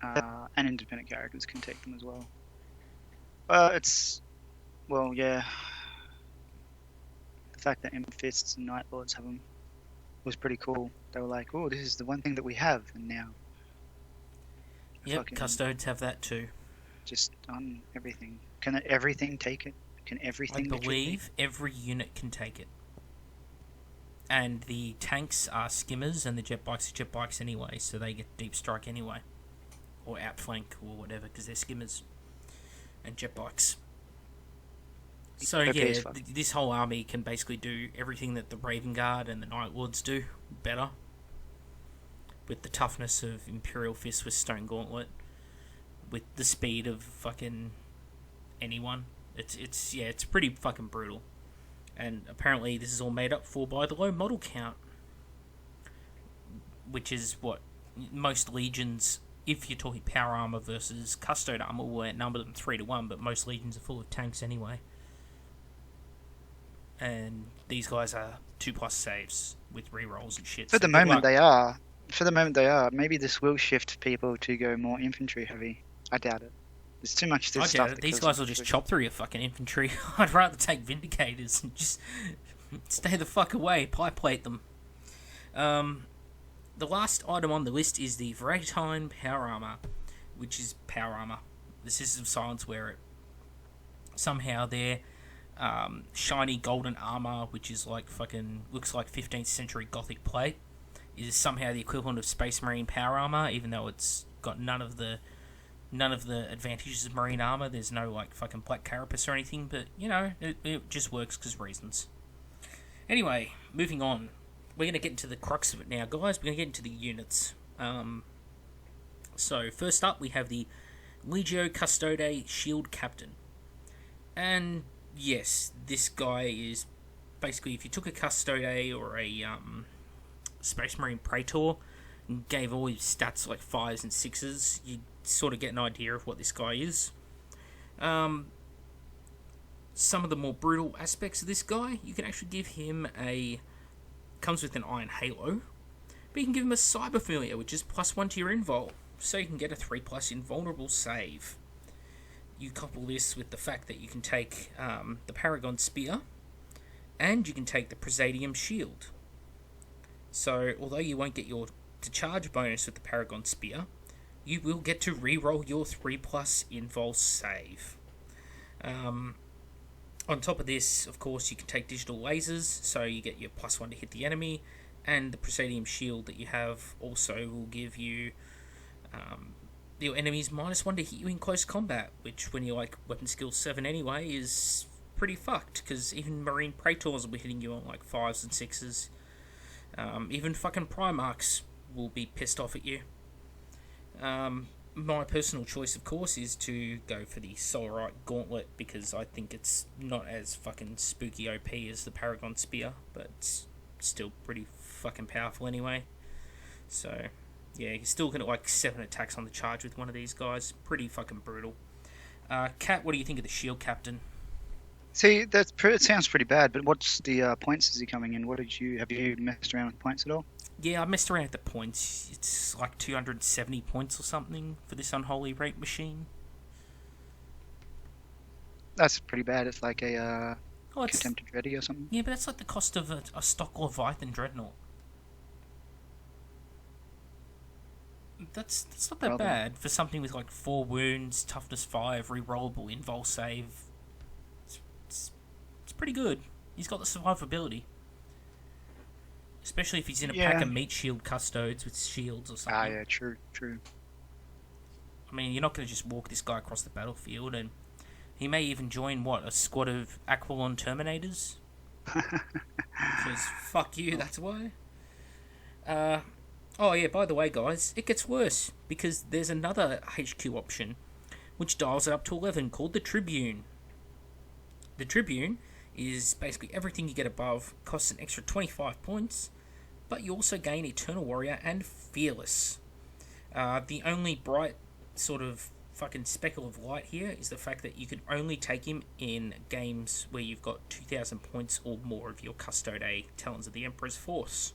And independent characters can take them as well. Yeah. The fact that Imp Fists and Night Lords have them was pretty cool. They were like, oh, this is the one thing that we have, and now... Yep, Custodes have that too. Just on everything. Can everything take it? Can I everything literally? believe every unit can take it. And the tanks are skimmers, and the jet bikes are jet bikes anyway, so they get deep strike anyway, or outflank or whatever, because they're skimmers and jet bikes. So yeah, this whole army can basically do everything that the Raven Guard and the Night Lords do better, with the toughness of Imperial Fist with Stone Gauntlet, with the speed of fucking anyone. It's pretty fucking brutal. And apparently this is all made up for by the low model count, which is what most legions, if you're talking power armor versus custode armor, will outnumber them 3-1, but most legions are full of tanks anyway. And these guys are 2+ saves with rerolls and shit. For the moment they are. Maybe this will shift people to go more infantry heavy. I doubt it. There's too much this stuff. These guys will just chop through your fucking infantry. I'd rather take Vindicators and just stay the fuck away, pipe plate them. The last item on the list is the Veratine Power Armor, which is power armor. The Sisters of Silence wear it. Somehow their shiny golden armor, which is like fucking looks like 15th century Gothic plate, is somehow the equivalent of Space Marine power armor, even though it's got none of the advantages of marine armor. There's no like fucking black carapace or anything, but you know, it just works because reasons. Anyway, moving on. We're gonna get into the crux of it now, guys. We're gonna get into the units. So first up, we have the Legio Custode Shield Captain, and yes, this guy is basically, if you took a Custode or a Space Marine Praetor and gave all his stats like 5s and 6s, you'd sort of get an idea of what this guy is. Some of the more brutal aspects of this guy, you can actually give him comes with an Iron Halo, but you can give him a Cyberphilia, which is +1 to your invul, so you can get a 3+ invulnerable save. You couple this with the fact that you can take the Paragon Spear, and you can take the Presidium Shield. So, although you won't get your to charge bonus with the Paragon Spear, you will get to reroll your 3+ invul save. On top of this, of course, you can take digital lasers, so you get your +1 to hit the enemy, and the Presidium Shield that you have also will give you your enemies -1 to hit you in close combat, which, when you're like weapon skill 7 anyway, is pretty fucked, because even Marine Praetors will be hitting you on like 5s and 6s. Even fucking Primarchs will be pissed off at you. My personal choice, of course, is to go for the Solarite Gauntlet, because I think it's not as fucking spooky OP as the Paragon Spear, but it's still pretty fucking powerful anyway. So, yeah, you're still going to like 7 attacks on the charge with one of these guys. Pretty fucking brutal. Kat, what do you think of the Shield Captain? See, it sounds pretty bad, but what's the points is he coming in? Have you messed around with points at all? Yeah, I messed around with the points. It's like 270 points or something for this unholy rape machine. That's pretty bad. It's like a Contempted Ready or something. Yeah, but that's like the cost of a stock Leviathan Dreadnought. That's not that bad for something with like 4 wounds, toughness 5, rerollable invul save. It's pretty good. He's got the survivability. Especially if he's in a pack of meat shield custodes with shields or something. Yeah, true. I mean, you're not going to just walk this guy across the battlefield, and he may even join, a squad of Aquilon Terminators? Because, fuck you, that's why. Oh yeah, by the way, guys, it gets worse, because there's another HQ option, which dials it up to 11, called the Tribune. The Tribune is basically everything you get above, costs an extra 25 points, but you also gain Eternal Warrior and Fearless. The only bright sort of fucking speckle of light here is the fact that you can only take him in games where you've got 2,000 points or more of your Custode Talons of the Emperor's Force.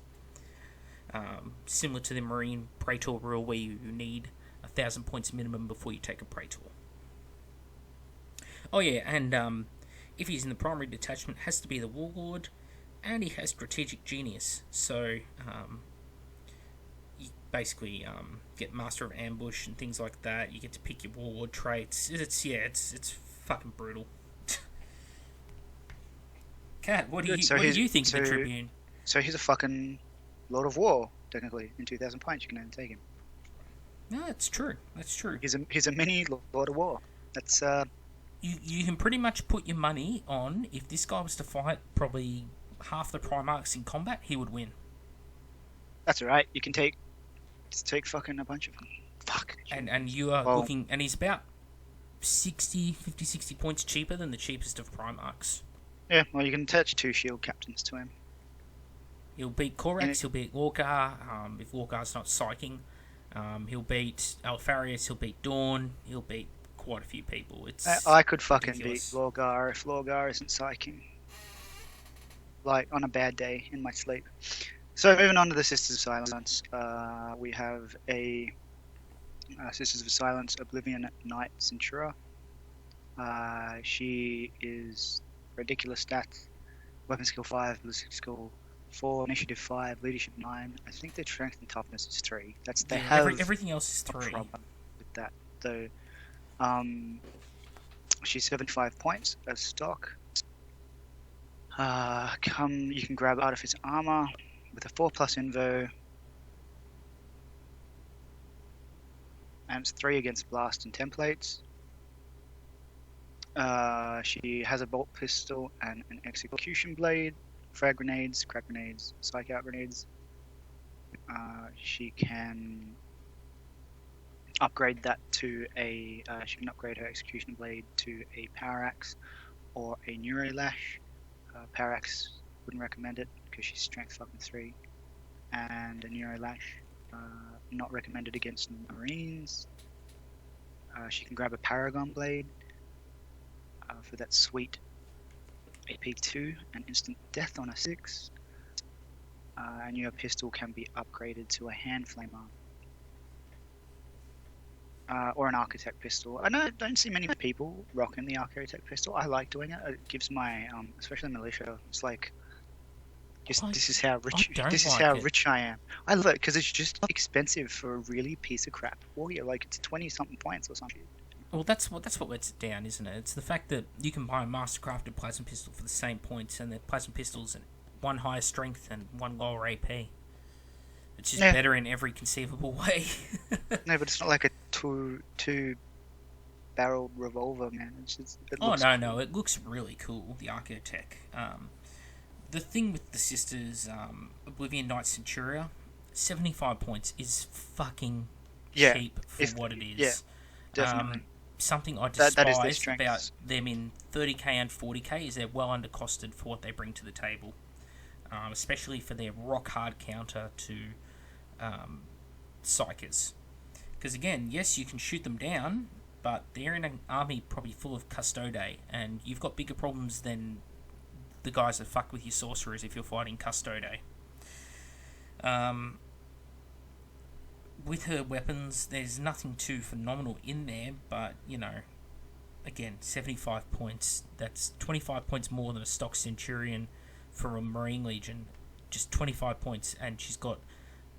Similar to the Marine Praetor rule, where you need 1,000 points minimum before you take a Praetor. Oh yeah, and if he's in the primary detachment, it has to be the Warlord, and he has Strategic Genius, so you basically get Master of Ambush and things like that. You get to pick your Warlord traits. It's Fucking brutal. Cat, what do Good. you So what do he's you think of the so Tribune? so he's a fucking Lord of War technically. In 2,000 points, you can only take him. No, that's true. That's true. He's a mini Lord of War. That's You can pretty much put your money on if this guy was to fight probably half the Primarchs in combat, he would win. That's alright. You can just take fucking a bunch of them. Fuck. And you are Well, looking, and he's about 60 points cheaper than the cheapest of Primarchs. yeah. Well, you can attach 2 shield captains to him. He'll beat Korax, he'll beat Wargar, if Wargar's not psyching. He'll beat Alfarius, he'll beat Dawn, he'll beat quite a few people. It's I could fucking ridiculous. beat Lorgar if Lorgar isn't psyching. Like, on a bad day in my sleep. So, moving on to the Sisters of Silence. We have a Sisters of Silence Oblivion Knight Centura. She is ridiculous stats. Weapon skill 5, ballistic skill 4, initiative 5, leadership 9. I think their strength and toughness is 3. They have everything else is a 3. problem with that, though. She's 75 points as stock. You can grab Artifice Armor with a 4+ invo. And it's 3 against blast and templates. She has a bolt pistol and an execution blade, frag grenades, crack grenades, psych out grenades. She can upgrade that to a. She can upgrade her execution blade to a power axe or a neurolash. Power axe wouldn't recommend it because she's strength fucking 3, and a neurolash not recommended against marines. She can grab a paragon blade for that sweet AP2 and instant death on a 6. And your pistol can be upgraded to a hand flamer. Or an architect pistol. I don't see many people rocking the architect pistol. I like doing it. It gives my, especially militia, it's like, this is how rich. This is how rich I am. I love it because it's just expensive for a really piece of crap warrior. Like it's 20-something points or something. Well, that's what lets it down, isn't it? It's the fact that you can buy a mastercrafted plasma pistol for the same points, and the plasma pistol's 1 higher strength and 1 lower AP. It's just better in every conceivable way. No, but it's not like a two-barreled revolver, man. It no, cool. it looks really cool. The Archotech. The thing with the Sisters, Oblivion Knight Centuria, 75 points is fucking cheap for what it is. Yeah, definitely. Something I despise that is their strength. About them in 30k and 40k is they're well undercosted for what they bring to the table, especially for their rock hard counter to psychers. Because again, yes, you can shoot them down, but they're in an army probably full of custode, and you've got bigger problems than the guys that fuck with your sorcerers if you're fighting custode. With her weapons, there's nothing too phenomenal in there, but, again, 75 points, that's 25 points more than a stock Centurion for a Marine Legion. Just 25 points, and she's got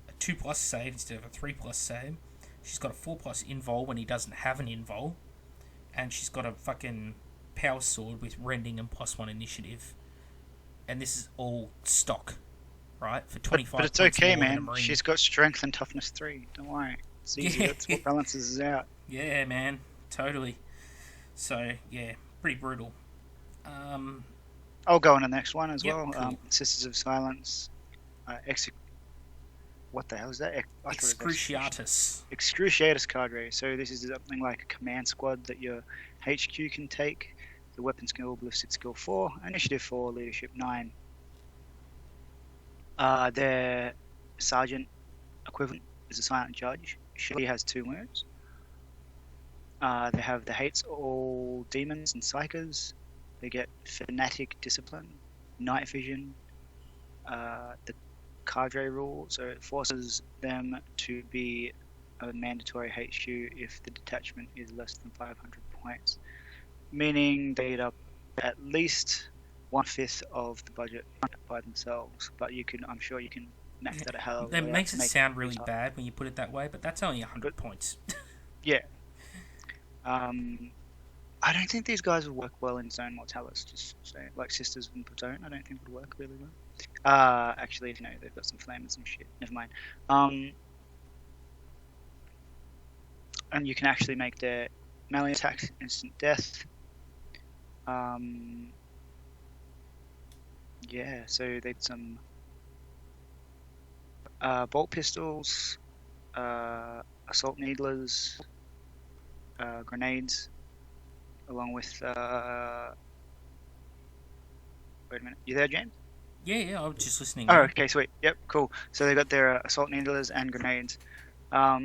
a 2+ save instead of a 3+ save. She's got a 4+ invul when he doesn't have an invul, and she's got a fucking power sword with rending and +1 initiative. And this is all stock. Right, for 25 but it's points okay, more man. She's got strength and toughness 3. Don't worry. It's easy. Yeah. That's what balances it out. Yeah, man. Totally. So, yeah, pretty brutal. I'll go on the next one as well. Cool. Sisters of Silence. What the hell is that? Excruciatus. Excruciatus cadre. So this is something like a command squad that your HQ can take. The weapon skill, ballistic skill 4, initiative 4, leadership 9. Their sergeant equivalent is a silent judge. She has 2 wounds. They have the hates all demons and psychers. They get fanatic discipline, night vision, the cadre rule, so it forces them to be a mandatory HQ if the detachment is less than 500 points, meaning they eat up at least 1/5 of the budget by themselves. But I'm sure you can max that a hell. That makes it sound really bad when you put it that way, but that's only 100 points. Yeah. I don't think these guys would work well in Zone Mortalis. Just say like Sisters and Zone. I don't think would work really well. Actually, no, they've got some flamers and shit. Never mind. And you can actually make their melee attacks instant death. Yeah, so they'd some bolt pistols, assault needlers, grenades, along with wait a minute, you there, James? Yeah, I was just listening. Oh, okay, sweet. Yep, cool. So they got their assault needlers and grenades. I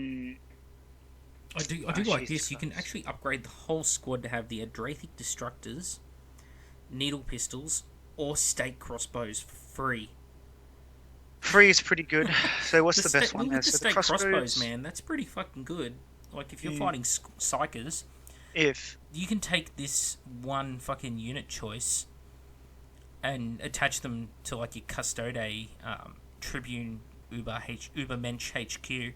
do like Jesus this. You can Christ. actually upgrade the whole squad to have the Adrathic Destructors, Needle Pistols, or Stake Crossbows for free. Free is pretty good. So what's the best sta- one look there? at the So the Stake crossbows, Crossbows, man. That's pretty fucking good. Like, if you're fighting Psychers, if you can take this one fucking unit choice and attach them to, like, your Custode Tribune Ubermensch HQ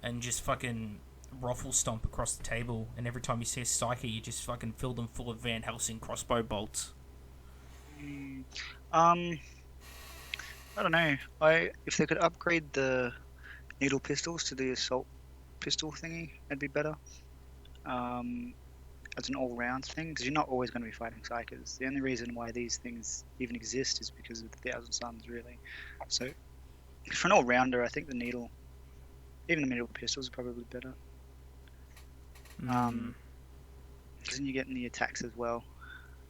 and just fucking ruffle stomp across the table, and every time you see a Psyker, you just fucking fill them full of Van Helsing crossbow bolts. I don't know. If they could upgrade the needle pistols to the assault pistol thingy, that'd be better. As an all-round thing, because you're not always going to be fighting Psychers. The only reason why these things even exist is because of the Thousand Suns, really. So, for an all-rounder, I think even the needle pistols are probably better. Because then you're getting the attacks as well.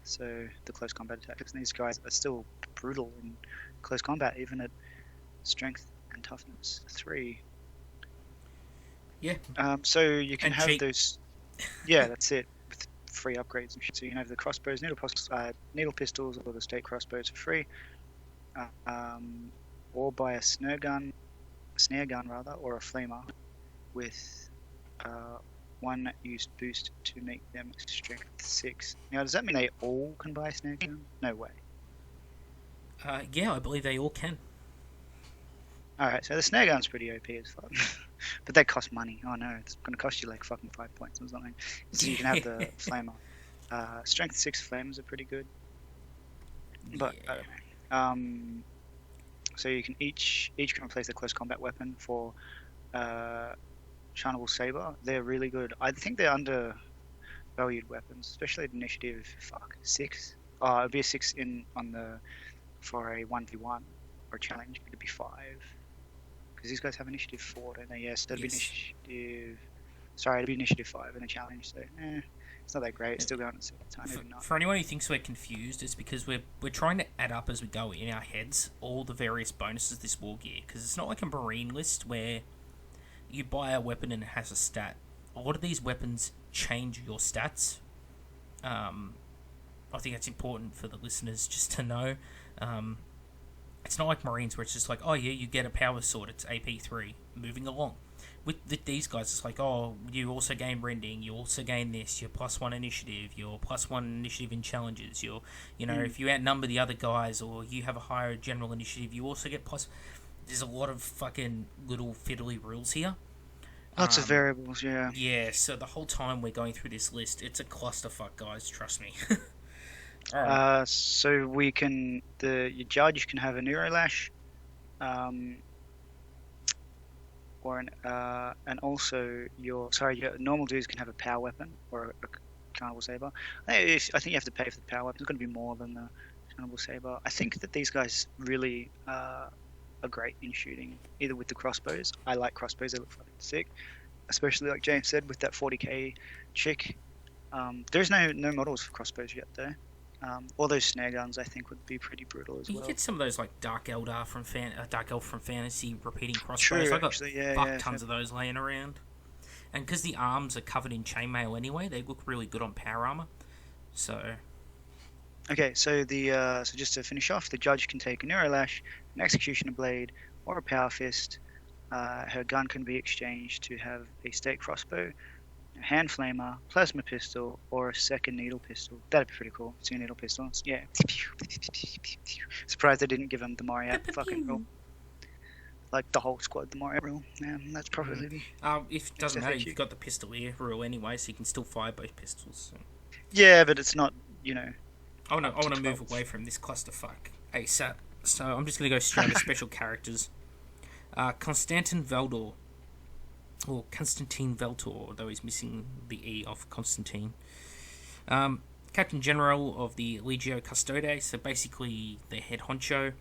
So the close combat attacks, and these guys are still brutal in close combat, even at strength and toughness 3. Yeah. So you can And have cheap. those. Yeah, that's it. With free upgrades and shit. So you can have the crossbows, needle pistols, or the state crossbows for free, or buy a snare gun rather, or a flamer with one used boost to make them strength 6. Now, does that mean they all can buy a snare gun? No way. Yeah, I believe they all can. Alright, so the snare gun's pretty OP as fuck. But they cost money. Oh no, it's going to cost you like fucking 5 points or something. So you can have the flamer. Strength 6 flamers are pretty good. But, Yeah. I don't know. So you can each can replace their close combat weapon for Shinable Saber. They're really good. I think they're undervalued weapons, especially at initiative 6. It'd be a 6 for a 1v1 or a challenge. It'd be 5 because these guys have initiative 4, don't they? Yes, that'd be initiative. Sorry, it'd be initiative 5 in a challenge. So, it's not that great. It's still going at the same time. Maybe not. For anyone who thinks we're confused, it's because we're trying to add up as we go in our heads all the various bonuses this war gear, because it's not like a marine list where you buy a weapon and it has a stat. A lot of these weapons change your stats. I think that's important for the listeners just to know. It's not like Marines where it's just like, oh yeah, you get a power sword, it's AP3, moving along. With these guys, it's like, oh, you also gain rending, you also gain this, you're +1 initiative, you're +1 initiative in challenges, if you outnumber the other guys or you have a higher general initiative, you also get plus. There's a lot of fucking little fiddly rules here. Lots of variables, yeah. Yeah, so the whole time we're going through this list, it's a clusterfuck, guys, trust me. So we can your judge can have a Neurolash, and also your normal dudes can have a power weapon or a Carnival Saber. I think you have to pay for the power weapon. It's going to be more than the Carnival Saber. I think that these guys really are great in shooting, either with the crossbows. I like crossbows; they look fucking sick, especially like James said with that 40k chick. There's no models for crossbows yet though. All those snare guns I think would be pretty brutal as well. You get some of those like Dark Elf from Fantasy repeating crossbows. True, I got actually, tons of those laying around. And because the arms are covered in chainmail anyway, they look really good on power armor. So. Okay, so so just to finish off, the judge can take a Neurolash, an Executioner Blade, or a Power Fist. Her gun can be exchanged to have a Stake Crossbow, a Hand Flamer, Plasma Pistol, or a second Needle Pistol. That'd be pretty cool. 2 Needle Pistols, yeah. Surprised they didn't give him the Mario fucking rule. Like the whole squad, the Mario rule. Yeah, that's probably if it doesn't matter, you've got the pistolier rule anyway, so you can still fire both pistols. So. Yeah, but it's not, you know, I want up to to move 12. away from this clusterfuck ASAP. So I'm just going to go straight to special characters. Konstantin Veldor, or Konstantin Veltor, although he's missing the E of Constantine. Captain General of the Legio Custodes, so basically the head honcho.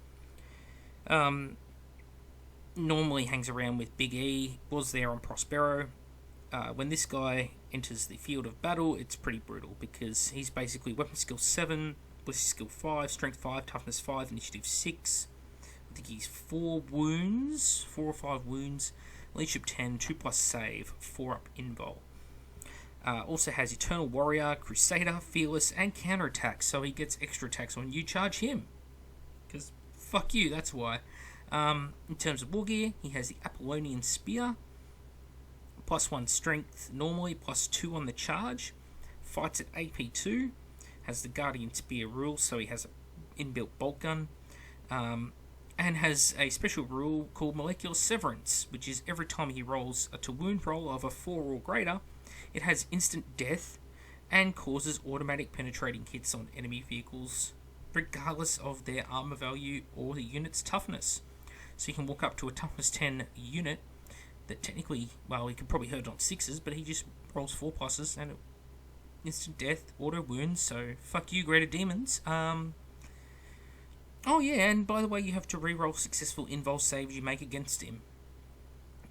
Normally hangs around with Big E, was there on Prospero. When this guy enters the field of battle, it's pretty brutal because he's basically weapon skill 7, ballistic skill 5, strength 5, toughness 5, initiative 6. I think he's 4 or 5 wounds, leadership 10, 2 plus save, 4 up invul. Also has Eternal Warrior, Crusader, Fearless, and counterattack, so he gets extra attacks when you charge him. Because fuck you, that's why. In terms of wargear, he has the Apollonian Spear, plus 1 strength normally, plus 2 on the charge, fights at AP2, has the Guardian Spear rule, so he has an inbuilt bolt gun, and has a special rule called Molecular Severance, which is every time he rolls a to wound roll of a 4 or greater, it has instant death and causes automatic penetrating hits on enemy vehicles, regardless of their armor value or the unit's toughness. So you can walk up to a toughness 10 unit that technically, well, he could probably hurt on 6s, but he just rolls 4 pluses and instant death, auto wounds, so fuck you, greater demons. Oh yeah, and by the way, you have to reroll successful invul saves you make against him.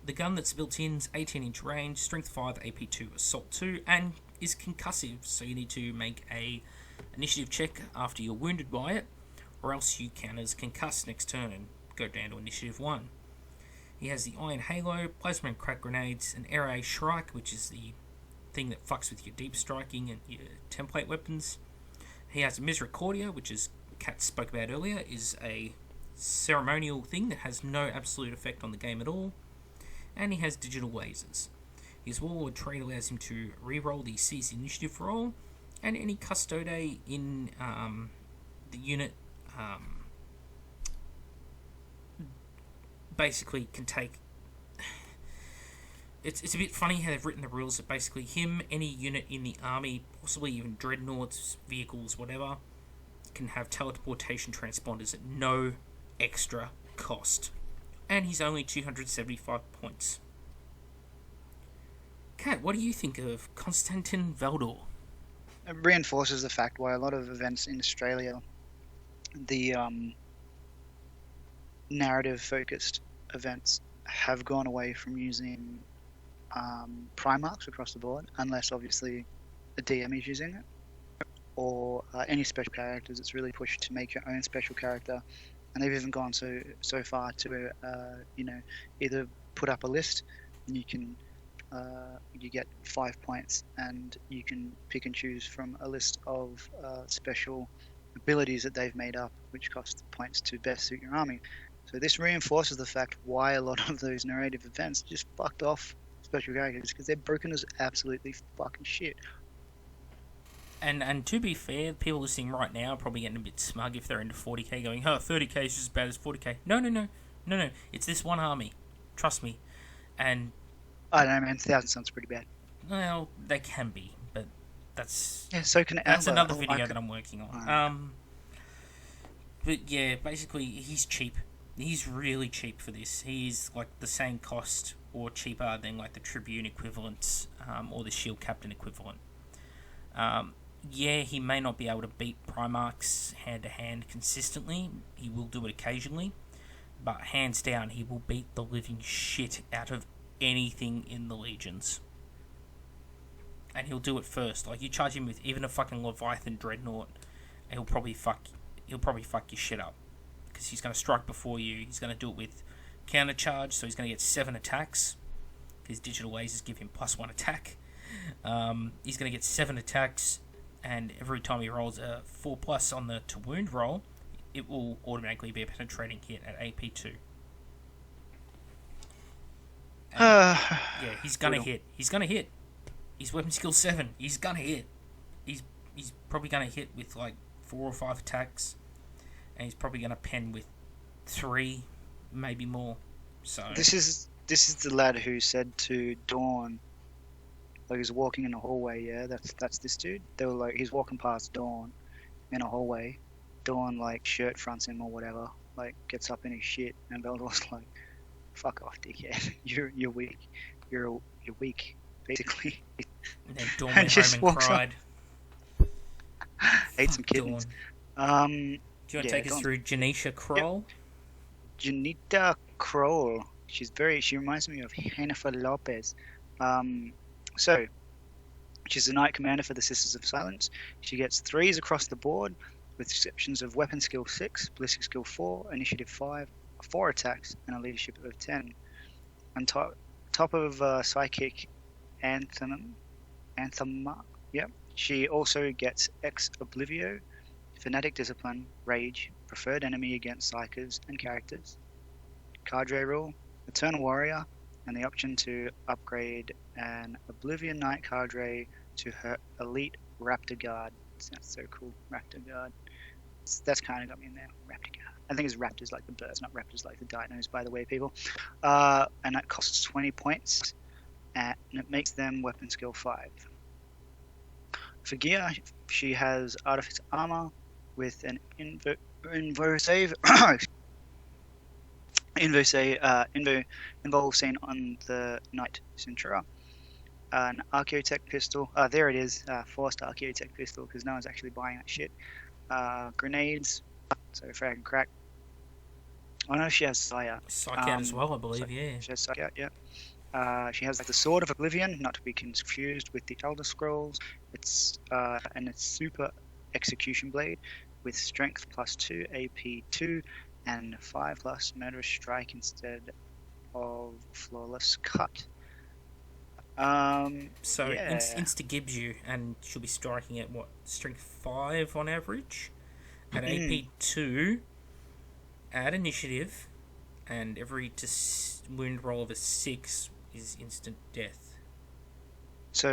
The gun that's built in is 18-inch range, strength 5, AP2, assault 2, and is concussive, so you need to make a initiative check after you're wounded by it, or else you count as concussed next turn and go down to initiative 1. He has the Iron Halo, Plasma and Crack Grenades, and Air Shrike, which is the thing that fucks with your deep striking and your template weapons. He has Misericordia, which is Cat spoke about earlier, is a ceremonial thing that has no absolute effect on the game at all. And he has digital lasers. His Warlord trait allows him to reroll the Seize Initiative roll, and any Custode in the unit basically can take... It's a bit funny how they've written the rules that basically him, any unit in the army, possibly even dreadnoughts, vehicles, whatever, can have teleportation transponders at no extra cost. And he's only 275 points. Kat, what do you think of Konstantin Veldor? It reinforces the fact why a lot of events in Australia, the narrative-focused events, have gone away from using Primarchs across the board, unless obviously a DM is using it, or any special characters. It's really pushed to make your own special character. And they've even gone so far to, either put up a list, and you can you get 5 points, and you can pick and choose from a list of special abilities that they've made up, which cost points to best suit your army. So this reinforces the fact why a lot of those narrative events just fucked off special characters, because they're broken as absolutely fucking shit. And to be fair, people listening right now are probably getting a bit smug if they're into 40k, going, oh, 30k is just as bad as 40k. No. It's this one army. Trust me. And I don't know, man. 1,000 sounds pretty bad. Well, they can be, but that's... Yeah, so can That's Outlaw. another video that I'm working on. But yeah, basically, he's cheap. He's really cheap for this. He's like the same cost or cheaper than like the Tribune equivalent or the Shield Captain equivalent. Yeah, he may not be able to beat Primarchs hand-to-hand consistently. He will do it occasionally. But hands down, he will beat the living shit out of anything in the Legions. And he'll do it first. Like, you charge him with even a fucking Leviathan Dreadnought, and he'll probably fuck your shit up. Because he's going to strike before you. He's going to do it with counter charge, so he's going to get 7 attacks. His digital lasers give him +1 attack. He's going to get 7 attacks, and every time he rolls a 4+ on the to wound roll, it will automatically be a penetrating hit at AP2. Yeah, he's gonna hit. He's gonna hit. He's weapon skill 7. He's gonna hit. He's probably gonna hit with like 4 or 5 attacks, and he's probably gonna pen with 3, maybe more. So this is the lad who said to Dawn, Like he's walking in a hallway. Yeah, that's this dude. They were like, he's walking past Dawn in a hallway. Dawn like shirt fronts him or whatever. Like gets up in his shit, and Beldor's like, "Fuck off, dickhead. You're weak. You're weak, basically." And then Dawn And went just home and walks cried. Ate some Fuck kittens. Dawn. Do you want to Yeah, take us Dawn's- through Janisha Kroll? Janita Kroll. She reminds me of Jennifer Lopez. So she's the Knight Commander for the Sisters of Silence. She gets 3s across the board, with exceptions of Weapon Skill 6, Ballistic Skill 4, Initiative 5, 4 attacks, and a Leadership of 10. On top of Psychic Anthem, yep. She also gets Ex Oblivio, Fanatic Discipline, Rage, Preferred Enemy against Psychers and Characters, Cadre Rule, Eternal Warrior, and the option to upgrade an Oblivion Knight Cadre to her Elite Raptor Guard. Sounds so cool, Raptor Guard. That's kind of got me in there, Raptor Guard. I think it's raptors like the birds, not raptors like the dinos, by the way, people. And that costs 20 points, and it makes them Weapon Skill 5. For gear, she has Artifice Armor with an Invo seen on the Knight Centura. An Archaeotech pistol. There it is. Forced Archaeotech pistol, because no one's actually buying that shit. Grenades. So frag and crack. Oh no, she has Sire. Psych-out as well, I believe, yeah. She has Psych-out, yeah. She has the Sword of Oblivion, not to be confused with the Elder Scrolls. It's Super Execution Blade with Strength +2, AP 2, and 5+ Murderous Strike instead of Flawless Cut. So yeah. Insta gives you, and she'll be striking at what, Strength 5 on average, at AP 2, add Initiative, and every wound roll of a 6 is instant death. So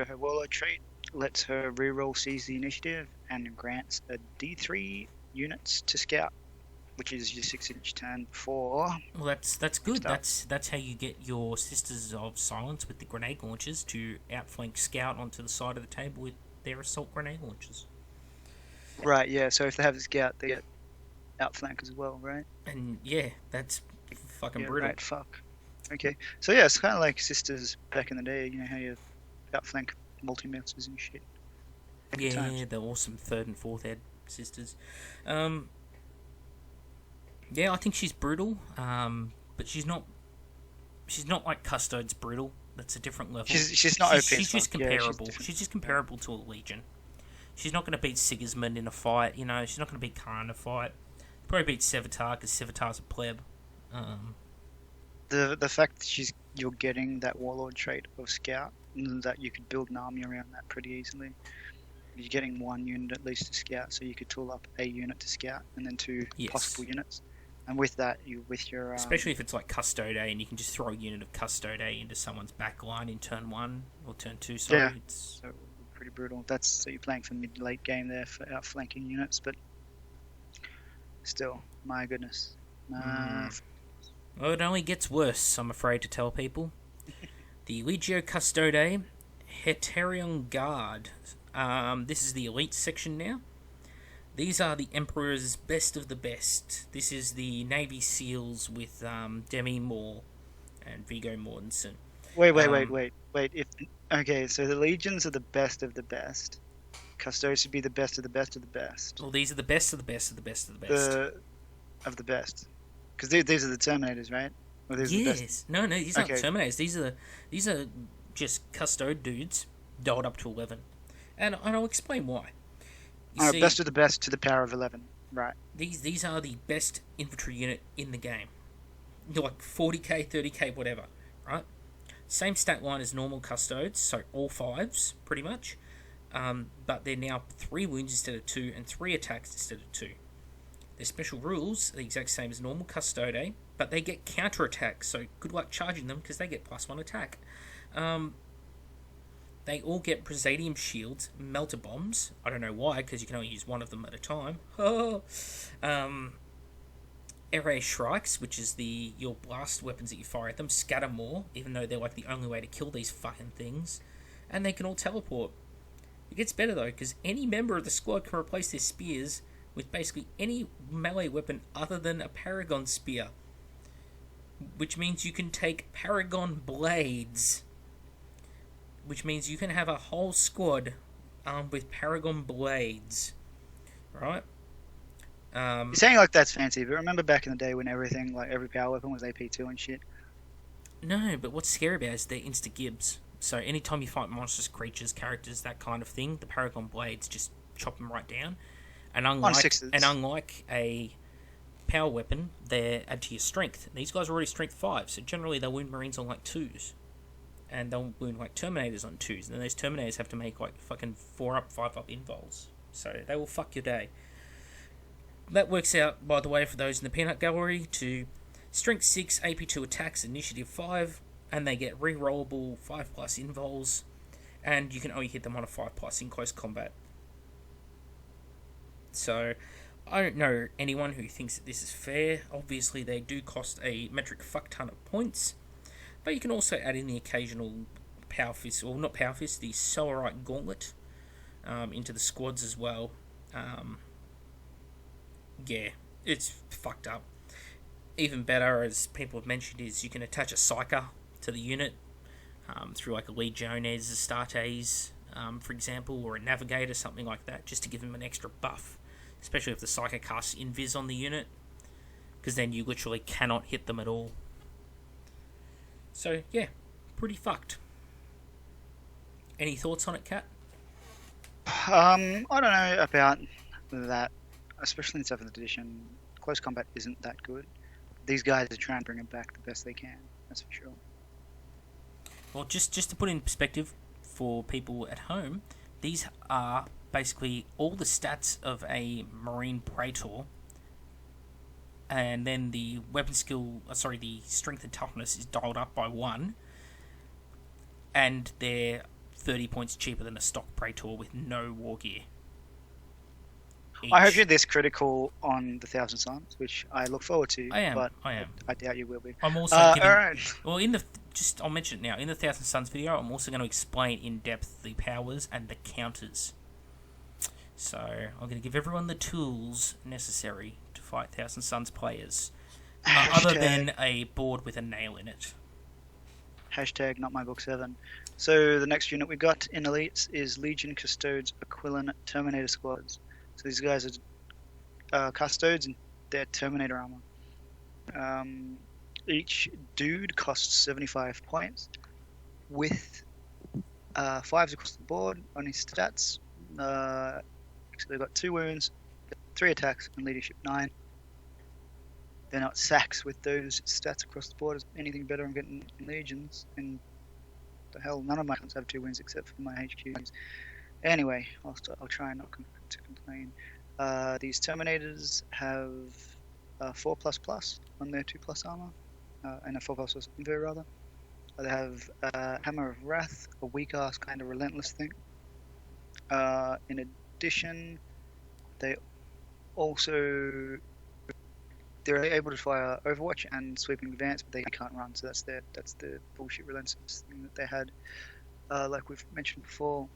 her Warlord trait lets her reroll seize the initiative and grants a D3 units to Scout, which is your 6-inch turn before. Well, that's good. That's how you get your Sisters of Silence with the grenade launchers to outflank Scout onto the side of the table with their assault grenade launchers. Right, yeah, so if they have a Scout, they get outflank as well, right? And yeah, that's fucking brutal. Right, fuck. Okay, so yeah, it's kind of like Sisters back in the day, you know, how you outflank multi-mounters and shit. Good Yeah, times. the awesome 3rd and 4th Ed Sisters. Yeah, I think she's brutal, but she's not like Custode's brutal. That's a different level. She's not OP. She's just comparable. Yeah, she's just comparable to a Legion. She's not going to beat Sigismund in a fight, you know. She's not going to beat Khan in a fight. Probably beat Sevatar, because Sevatar's a pleb. The fact that you're getting that Warlord trait of Scout, that you could build an army around that pretty easily. You're getting 1 unit at least to Scout, so you could tool up a unit to Scout and then 2 possible units. And with that, with your especially if it's like Custode, and you can just throw a unit of Custode into someone's back line in turn 1 or turn 2. Sorry, yeah, it's so pretty brutal. So you're playing for mid-late game there for outflanking units, but still, my goodness. Well, it only gets worse, I'm afraid to tell people. The Legio Custode Heterion Guard. This is the elite section now. These are the Emperor's best of the best. This is the Navy SEALs with Demi Moore and Viggo Mortensen. Wait. Okay, so the Legions are the best of the best. Custodes should be the best of the best of the best. Well, these are the best of the best of the best of the best. Of the best. Because these are the Terminators, right? Or these are the best? No, these aren't Terminators. These are just Custode dudes dialed up to 11. And I'll explain why. Alright, best of the best to the power of 11. Right. These are the best infantry unit in the game. You're like 40k, 30k, whatever, right? Same stat line as normal Custodes, so all 5s, pretty much. But they're now 3 wounds instead of 2, and 3 attacks instead of 2. Their special rules are the exact same as normal Custode, but they get counter-attacks, so good luck charging them, because they get +1 attack. They all get Presidium shields, melter bombs. I don't know why, because you can only use 1 of them at a time. Ere Shrikes, which is your blast weapons that you fire at them. Scatter more, even though they're like the only way to kill these fucking things. and they can all teleport. It gets better though, because any member of the squad can replace their spears with basically any melee weapon other than a Paragon Spear. Which means you can take Paragon Blades. Which means you can have a whole squad armed with Paragon Blades. Right? You're saying like that's fancy, but remember back in the day when everything, like every power weapon was AP2 and shit? No, but what's scary about it is they're insta-gibs. So anytime you fight monstrous creatures, characters, that kind of thing, the Paragon Blades just chop them right down. And unlike a power weapon, they add to your strength. These guys are already strength 5, so generally they'll wound Marines on like 2s. And they'll wound like Terminators on 2s. And then those Terminators have to make like fucking 4-up, 5-up invols. So they will fuck your day. That works out, by the way, for those in the peanut gallery, to strength 6, AP2 attacks, initiative 5, and they get re-rollable 5+ invols, and you can only hit them on a 5+ in close combat. So, I don't know anyone who thinks that this is fair. Obviously, they do cost a metric fuck ton of points, but you can also add in the occasional Power Fist, or not Power Fist, the Solarite Gauntlet into the squads as well. Yeah, it's fucked up. Even better, as people have mentioned, is you can attach a Psyker to the unit through like a Legiones Astartes, for example, or a Navigator, something like that, just to give them an extra buff. Especially if the Psyker casts Invis on the unit, because then you literally cannot hit them at all. So, yeah, pretty fucked. Any thoughts on it, Kat? I don't know about that, especially in 7th edition. Close combat isn't that good. These guys are trying to bring it back the best they can, that's for sure. Well, just to put in perspective for people at home, these are basically all the stats of a Marine Praetor, and then the weapon skill, the strength and toughness is dialed up by 1, and they're 30 points cheaper than a stock Praetor with no war gear. I hope you're this critical on the Thousand Suns, which I look forward to. I am. But I doubt you will be. I'm also giving. Alright. Well, I'll mention it now. In the Thousand Suns video, I'm also going to explain in depth the powers and the counters. So I'm going to give everyone the tools necessary to fight Thousand Suns players, other than a board with a nail in it. Hashtag not my book 7. So the next unit we got in Elites is Legion Custodes Aquilin Terminator Squads. So these guys are Custodes and they're Terminator armor. Each dude costs 75 points with 5s across the board on his stats. So they've got 2 wounds, 3 attacks, and leadership 9. They're not sacks with those stats across the board. Is anything better I'm getting in Legions? And the hell, none of my guns have 2 wins except for my HQs. Anyway, I'll try not to complain. These Terminators have 4++ on their 2+ armor, and a 4++ invo rather. They have Hammer of Wrath, a weak ass kind of relentless thing. In addition, they're able to fire Overwatch and Sweeping Advance, but they can't run. So that's the bullshit relentless thing that they had, like we've mentioned before.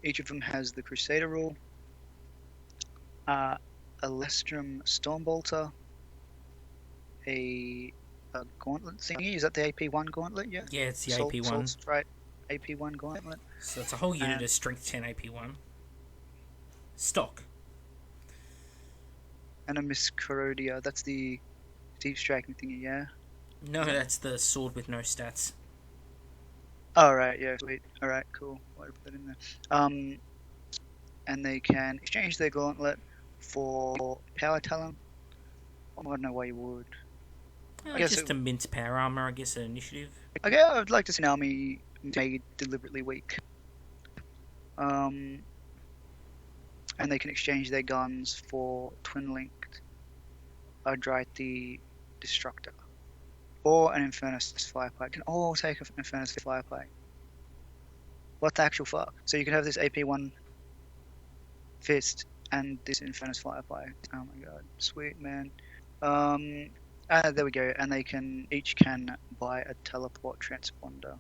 Each of them has the Crusader rule, a Lestrum Stormbolter, a gauntlet thingy. Is that the AP1 gauntlet? Yeah. Yeah, it's the AP1. Right, AP1 gauntlet. So it's a whole unit of strength 10 AP1. Stock. And a Miss Corrodia. That's the deep striking thingy. Yeah. No, that's the sword with no stats. Oh, right, yeah, sweet. Alright, cool. Why did I put that in there? And they can exchange their gauntlet for Power Talon. I don't know why you would. I guess just to mince power armor, I guess, an initiative. Okay, I'd like to see an army made deliberately weak. And they can exchange their guns for twin-linked Adrite Destructor. Or an Infernus Fireplate. Can all take an Infernus Fireplate. What the actual fuck? So you can have this AP1 Fist and this Infernus Fireplate. Oh my god. Sweet, man. There we go. And they each can buy a teleport transponder.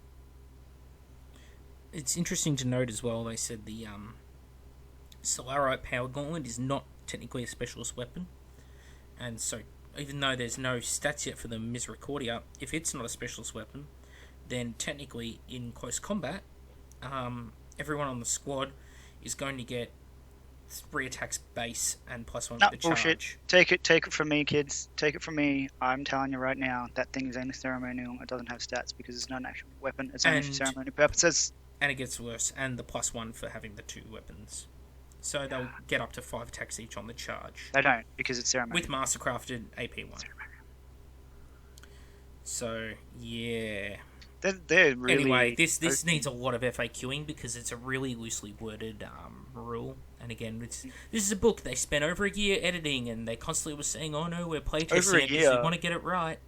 It's interesting to note as well, they said the Solarite Power Gauntlet is not technically a specialist weapon. And so, even though there's no stats yet for the Misericordia, if it's not a specialist weapon, then technically in close combat, everyone on the squad is going to get 3 attacks base and +1 No, for the bullshit. charge. Take it from me, kids. Take it from me. I'm telling you right now, that thing is only ceremonial. It doesn't have stats because it's not an actual weapon. It's only for ceremonial purposes. And it gets worse, and the +1 for having the 2 weapons. So they'll get up to 5 attacks each on the charge. They don't, because it's ceremonial. With Mastercrafted AP1. So, yeah. They're really... Anyway, this needs a lot of FAQing because it's a really loosely worded rule. And again, this is a book they spent over a year editing, and they constantly were saying, "Oh no, we're playtesting it because we want to get it right."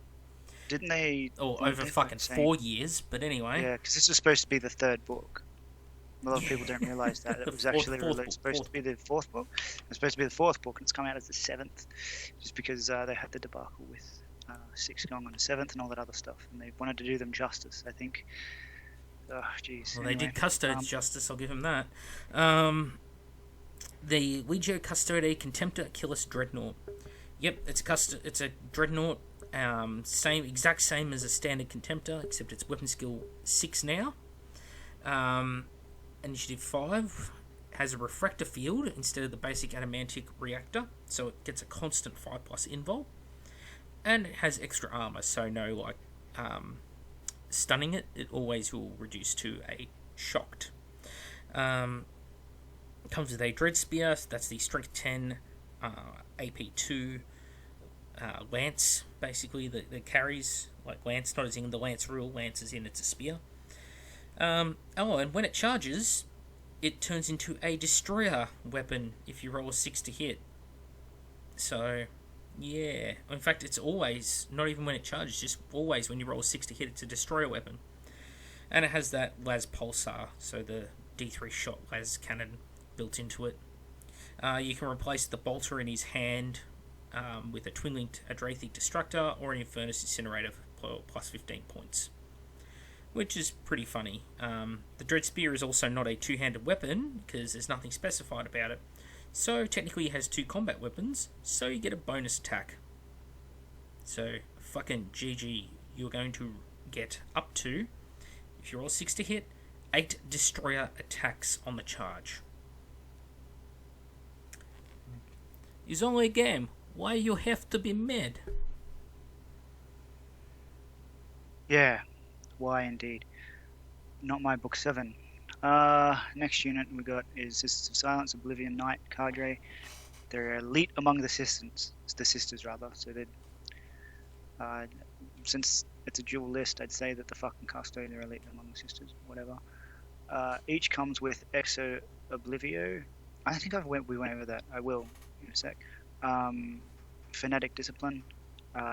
Didn't they? Or over fucking 4 years, but anyway. Yeah, because this was supposed to be the 3rd book. A lot of people don't realise that. It was actually supposed to be the 4th book. It was supposed to be the 4th book, and it's come out as the 7th, just because they had the debacle with 6 going on the 7th and all that other stuff, and they wanted to do them justice, I think. Oh, jeez. Well, anyway, they did Custodes justice, I'll give them that. The Legio Custode Contemptor Achilles Dreadnought. Yep, it's a Dreadnought, exact same as a standard Contemptor, except it's weapon skill 6 now. Initiative 5 has a refractor field instead of the basic adamantic reactor, so it gets a constant 5+ invul. And it has extra armor, so no stunning it. It always will reduce to a shocked. Comes with a Dread Spear, so that's the Strength 10 AP2 Lance, basically, that carries, like Lance, not as in the Lance rule, Lance as in it's a spear. And when it charges, it turns into a Destroyer weapon if you roll a 6 to hit. So, yeah. In fact, it's always, not even when it charges, just always when you roll a 6 to hit, it's a Destroyer weapon. And it has that Las Pulsar, so the D3 shot Las cannon built into it. You can replace the bolter in his hand with a twin-linked Adrathic Destructor or an Infernus Incinerator for +15 points, which is pretty funny. The Dread Spear is also not a two-handed weapon because there's nothing specified about it, so technically it has 2 combat weapons, so you get a bonus attack. So fucking GG, you're going to get up to, if you roll 6 to hit, 8 Destroyer attacks on the charge. It's only a game. Why you have to be mad? Yeah, why indeed. Not my book 7. Next unit we got is Sisters of Silence, Oblivion Knight, Cadre. They're elite among the sisters. So they, since it's a dual list, I'd say that the fucking Custode are elite among the sisters. Whatever. Each comes with Exo Oblivio. I think we went over that. I will in a sec. Fanatic Discipline.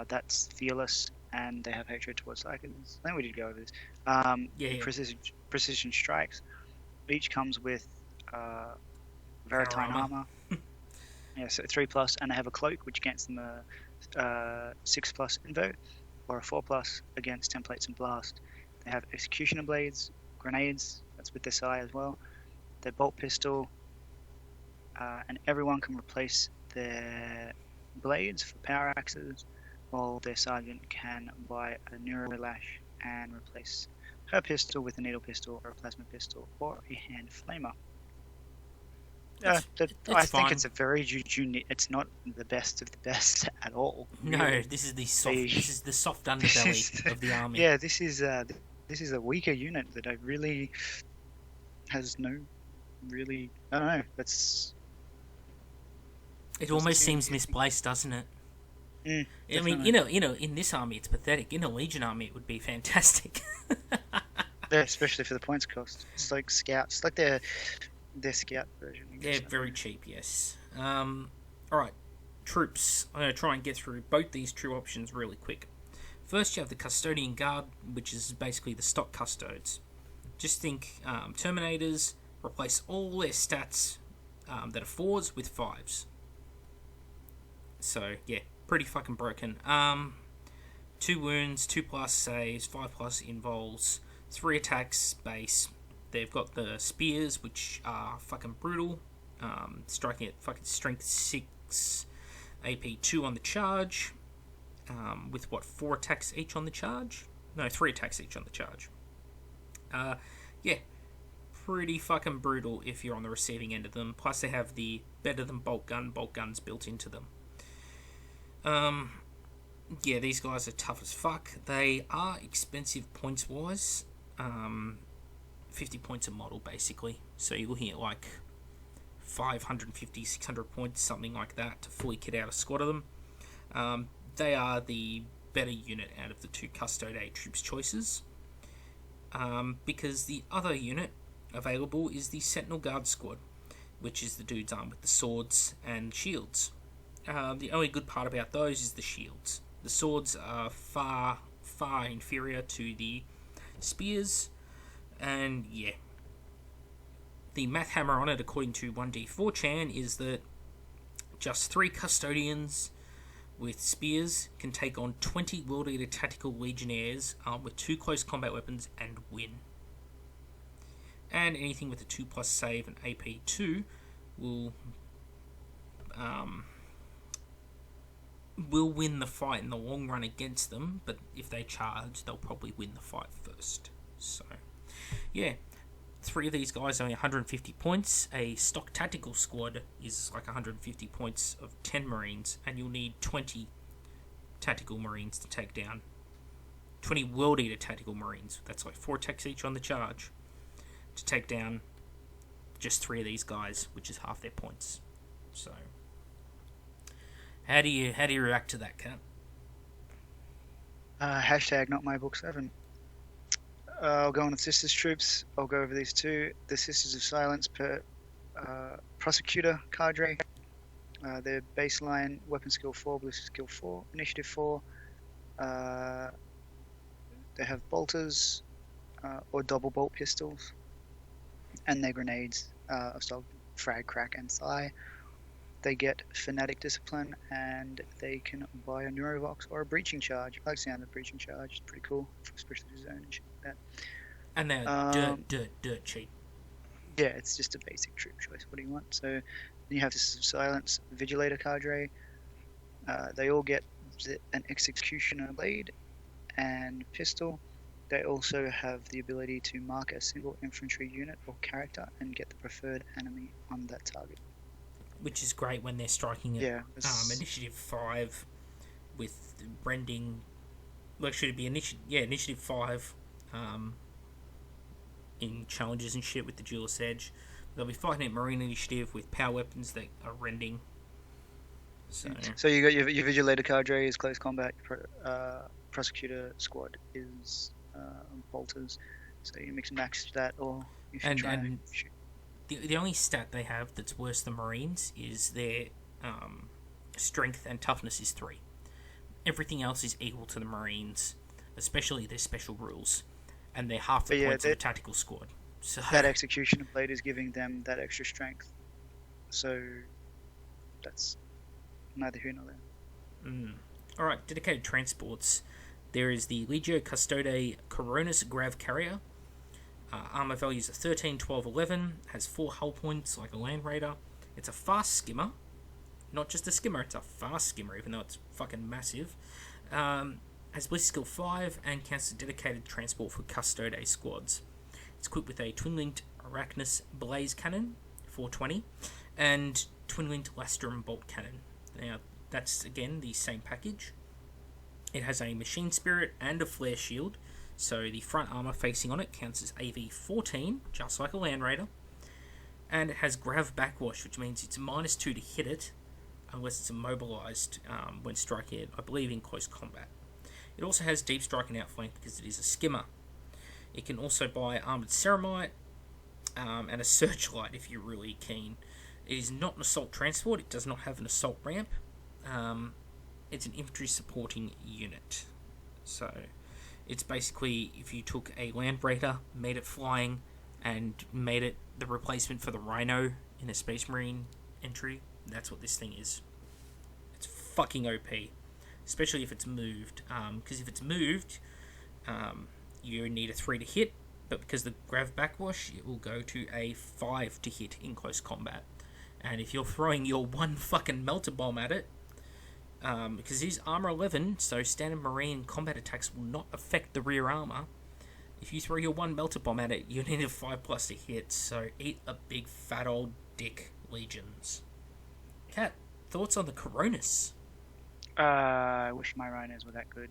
That's fearless, and they have hatred towards psychics. I think we did go over this. Precision strikes. Each comes with Veritine armor. Yeah, so 3+, and they have a cloak which grants them a 6+ invo, or a 4+ against templates and blast. They have executioner blades, grenades. That's with their psi as well. Their bolt pistol, and everyone can replace their blades for power axes, while their sergeant can buy a Neurolash and replace her pistol with a needle pistol or a plasma pistol or a hand flamer. I think it's a very unique. It's not the best of the best at all. No, really. This is the soft underbelly of the army. Yeah, this is a weaker unit that I really has no really. I don't know. It almost seems misplaced, doesn't it? I mean, in this army it's pathetic. In a Legion army it would be fantastic. Yeah, especially for the points cost. It's like scouts. It's like their scout version. They're very cheap, yes. Alright, troops. I'm going to try and get through both these true options really quick. First you have the Custodian Guard, which is basically the stock custodes. Just think Terminators, replace all their stats that are 4s with 5s. So, yeah, pretty fucking broken. 2 wounds, 2 plus saves, 5 plus invols, 3 attacks base. They've got the spears, which are fucking brutal. Striking at fucking strength 6, AP 2 on the charge. With 4 attacks each on the charge? No, 3 attacks each on the charge. Yeah, pretty fucking brutal if you're on the receiving end of them. Plus they have the better than bolt guns built into them. Yeah, these guys are tough as fuck. They are expensive points wise. 50 points a model basically. So you're looking at like 550, 600 points, something like that, to fully kit out a squad of them. They are the better unit out of the 2 Custode A troops choices. Because the other unit available is the Sentinel Guard squad, which is the dudes armed with the swords and shields. The only good part about those is the shields. The swords are far, far inferior to the spears, and yeah. The math hammer on it, according to 1D4chan, is that just 3 custodians with spears can take on 20 World Eater Tactical Legionnaires armed with 2 close combat weapons and win. And anything with a 2 plus save and AP 2 will win the fight in the long run against them, but if they charge, they'll probably win the fight first. So, yeah. 3 of these guys are only 150 points. A stock tactical squad is like 150 points of 10 Marines, and you'll need 20 tactical Marines to take down 20 World Eater tactical Marines. That's like 4 attacks each on the charge to take down just 3 of these guys, which is half their points. So, how do you react to that, Cat? Hashtag not my book 7. I'll go on with Sisters troops. I'll go over these 2. The Sisters of Silence per Prosecutor Cadre. Their baseline weapon skill 4, ballistic skill 4, initiative 4. They have bolters or double bolt pistols, and their grenades of style frag, crack, and thigh. They get Fanatic Discipline, and they can buy a Neurovox or a Breaching Charge. I like the sound of Breaching Charge. It's pretty cool, especially for zone and shit like that. And they're dirt cheap. Yeah, it's just a basic troop choice. What do you want? So then you have this Silence Vigilator Cadre. They all get an Executioner Blade and Pistol. They also have the ability to mark a single infantry unit or character and get the preferred enemy on that target. Which is great when they're striking at initiative 5 with rending. Well, should it be initiative 5 in challenges and shit with the Duelist Edge. They'll be fighting at Marine Initiative with power weapons that are rending. So you got your Vigilator Cadre is close combat. Prosecutor squad is bolters. So you mix and match that, or if you try and shoot. The only stat they have that's worse than Marines is their strength and toughness is 3. Everything else is equal to the Marines, especially their special rules, and they're half the points of the tactical squad. So that Executioner Blade is giving them that extra strength. So that's neither here nor there. Alright, dedicated transports. There is the Legio Custode Coronis Grav Carrier. Armor values are 13, 12, 11. Has 4 hull points like a Land Raider. It's a fast skimmer. Not just a skimmer, it's a fast skimmer, even though it's fucking massive. Has ballistic skill 5 and counts as a dedicated transport for Custode squads. It's equipped with a twin-linked Arachnus Blaze Cannon, 420, and twin-linked Lastrum Bolt Cannon. Now, that's, again, the same package. It has a Machine Spirit and a Flare Shield, so the front armor facing on it counts as AV-14, just like a Land Raider. And it has Grav Backwash, which means it's -2 to hit it, unless it's immobilized when striking it, I believe, in close combat. It also has Deep Strike and Outflank because it is a skimmer. It can also buy Armoured Ceramite and a Searchlight if you're really keen. It is not an assault transport, it does not have an assault ramp. It's an infantry supporting unit. So it's basically if you took a Land Raider, made it flying, and made it the replacement for the Rhino in a Space Marine entry, that's what this thing is. It's fucking OP. especially if it's moved. Because if it's moved, you need a 3 to hit, but because the grav backwash, it will go to a 5 to hit in close combat. And if you're throwing your one fucking melter bomb at it, because it is armor 11, so standard marine combat attacks will not affect the rear armor. If you throw your one melter bomb at it, you need a 5+ to hit. So eat a big fat old dick, legions. Cat, thoughts on the Coronas? I wish my rhinos were that good.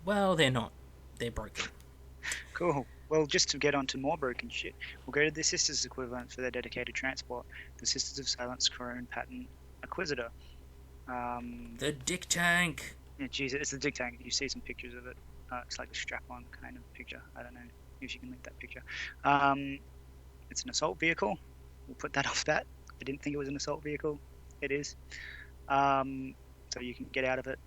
Well, they're not. They're broken. Cool. Well, just to get on to more broken shit, we'll go to the Sisters equivalent for their dedicated transport, the Sisters of Silence Corone Pattern Acquisitor. The dick tank. Yeah, Jesus, it's the dick tank. You see some pictures of it. It's like a strap-on kind of picture. I don't know if you can link that picture. It's an assault vehicle. We'll put that off bat. I didn't think it was an assault vehicle. It is. So you can get out of it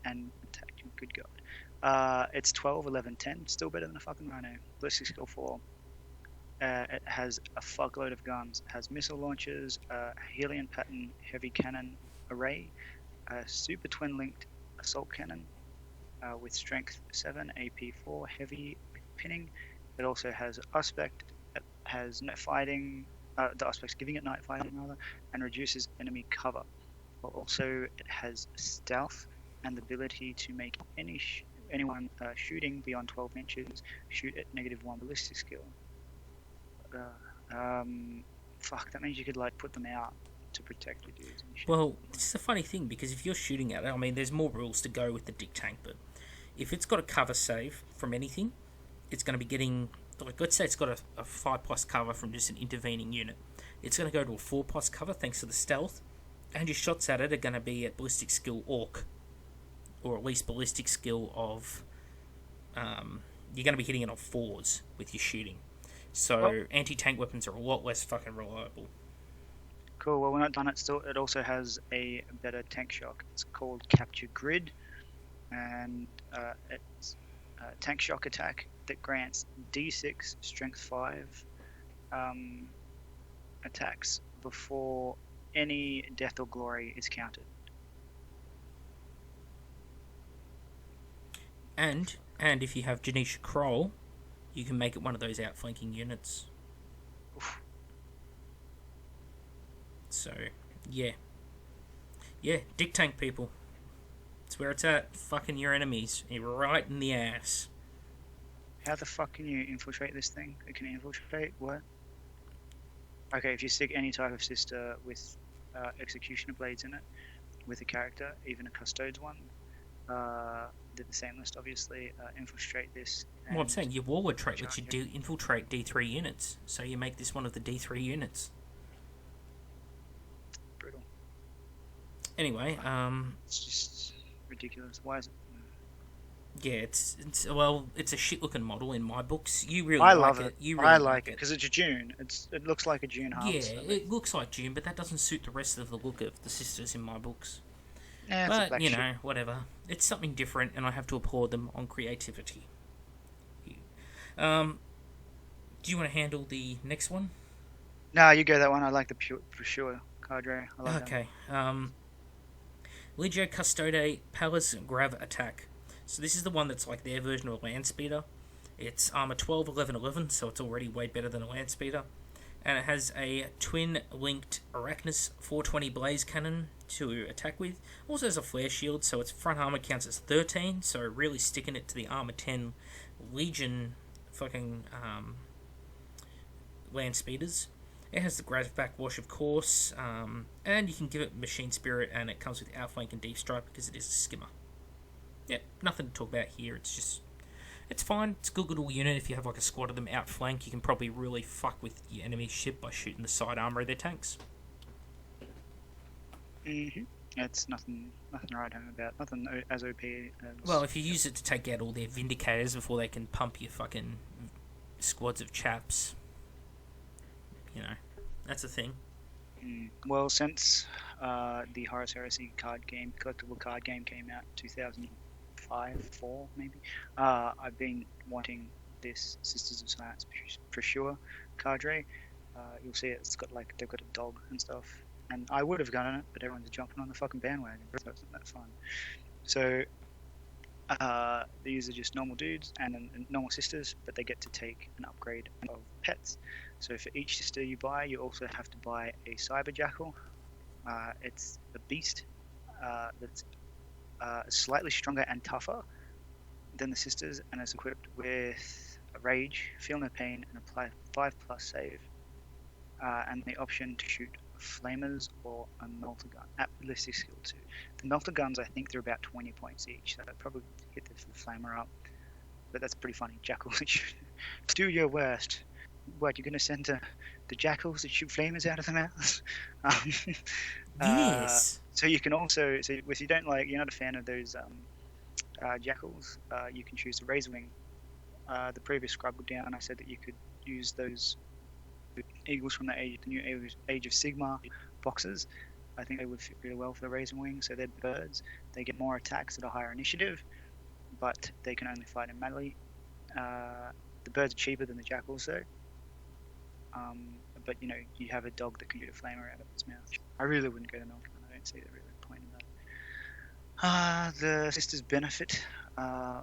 and attack. Good God. It's 12, 11, 10. Still better than a fucking Rhino. Ballistic skill 4. It has a fuckload of guns. It has missile launchers, Helion pattern heavy cannon array, a super twin-linked assault cannon with strength 7, AP 4, heavy pinning. It also has aspect. It has night fighting. The aspect's giving it night fighting rather, and reduces enemy cover. But also it has stealth and the ability to make anyone shooting beyond 12 inches shoot at -1 ballistic skill. Fuck, that means you could like put them out to protect your dudes and shit. Well, this is a funny thing, because if you're shooting at it, I mean, there's more rules to go with the dick tank, but if it's got a cover save from anything, it's going to be getting, like, let's say it's got a 5+ cover from just an intervening unit. It's going to go to a 4+ cover thanks to the stealth, and your shots at it are going to be at ballistic skill orc, or at least ballistic skill of, you're going to be hitting it on 4s with your shooting. So anti-tank weapons are a lot less fucking reliable. Cool. Well, we're not done. It also has a better tank shock. It's called Capture Grid, and it's a tank shock attack that grants D6 Strength 5 attacks before any death or glory is counted. And if you have Janisha Kroll, you can make it one of those outflanking units. Oof. So, yeah. Yeah, dick tank people. It's where it's at. Fucking your enemies. You're right in the ass. How the fuck can you infiltrate this thing? It can infiltrate? What? Okay, if you stick any type of sister with executioner blades in it, with a character, even a custodes one, they're the same list, obviously. Infiltrate this. Well, I'm saying your warlord trait lets you infiltrate D3 units, so you make this one of the D3 units. Brutal. Anyway, it's just ridiculous. Why is it? Yeah, it's a shit looking model in my books. You really I like love it. it. You really I like it it because it's a June. It looks like a June harvest. Yeah, it looks like June, but that doesn't suit the rest of the look of the sisters in my books. Yeah, but you know, whatever. It's something different, and I have to applaud them on creativity. Do you want to handle the next one? No, you go that one. I like the for sure cadre. I like okay. Legio Custode Palace Grav Attack. So this is the one that's like their version of a land speeder. It's armor 12, 11, 11, so it's already way better than a land speeder. And it has a twin-linked Arachnus 420 blaze cannon to attack with. Also has a flare shield, so its front armor counts as 13, so really sticking it to the armor 10 Legion fucking land speeders. It has the grav backwash, of course, and you can give it machine spirit, and it comes with outflank and deep strike because it is a skimmer. Yeah, nothing to talk about here. It's fine. It's a good little unit. If you have like a squad of them outflank, you can probably really fuck with your enemy ship by shooting the side armor of their tanks. It's nothing to write home about. Nothing as OP as... Well, if you use it to take out all their vindicators before they can pump your fucking squads of chaps, you know, that's a thing. Well, since the Horus Heresy collectible card game came out in 2005, 4 maybe, I've been wanting this Sisters of Science for sure cadre. You'll see it's got like they've got a dog and stuff, and I would have gotten it, but everyone's jumping on the fucking bandwagon, so it's not that fun. So these are just normal dudes and normal sisters, but they get to take an upgrade of pets. So for each sister you buy, you also have to buy a cyber jackal. It's a beast that's slightly stronger and tougher than the sisters, and it's equipped with a rage, feel no pain, and apply 5+ save, and the option to shoot flamers or a melter gun at ballistic skill 2. The melter guns, I think they're about 20 points each, so I'd probably hit the flamer up, but that's pretty funny. Jackals that shoot. Do your worst. What, you're going to send the jackals that shoot flamers out of the mouth? Yes. So you can also, so if you don't like, you're not a fan of those jackals, you can choose the Razorwing. The previous scrub down, I said that you could use those eagles from the new Age of Sigma boxes. I think they would fit really well for the Razorwing. So they're birds. They get more attacks at a higher initiative, but they can only fight in melee. The birds are cheaper than the jackals, though. But you have a dog that can shoot a flamer out of its mouth. I really wouldn't go to Milk. I don't see the real point in that. The sisters benefit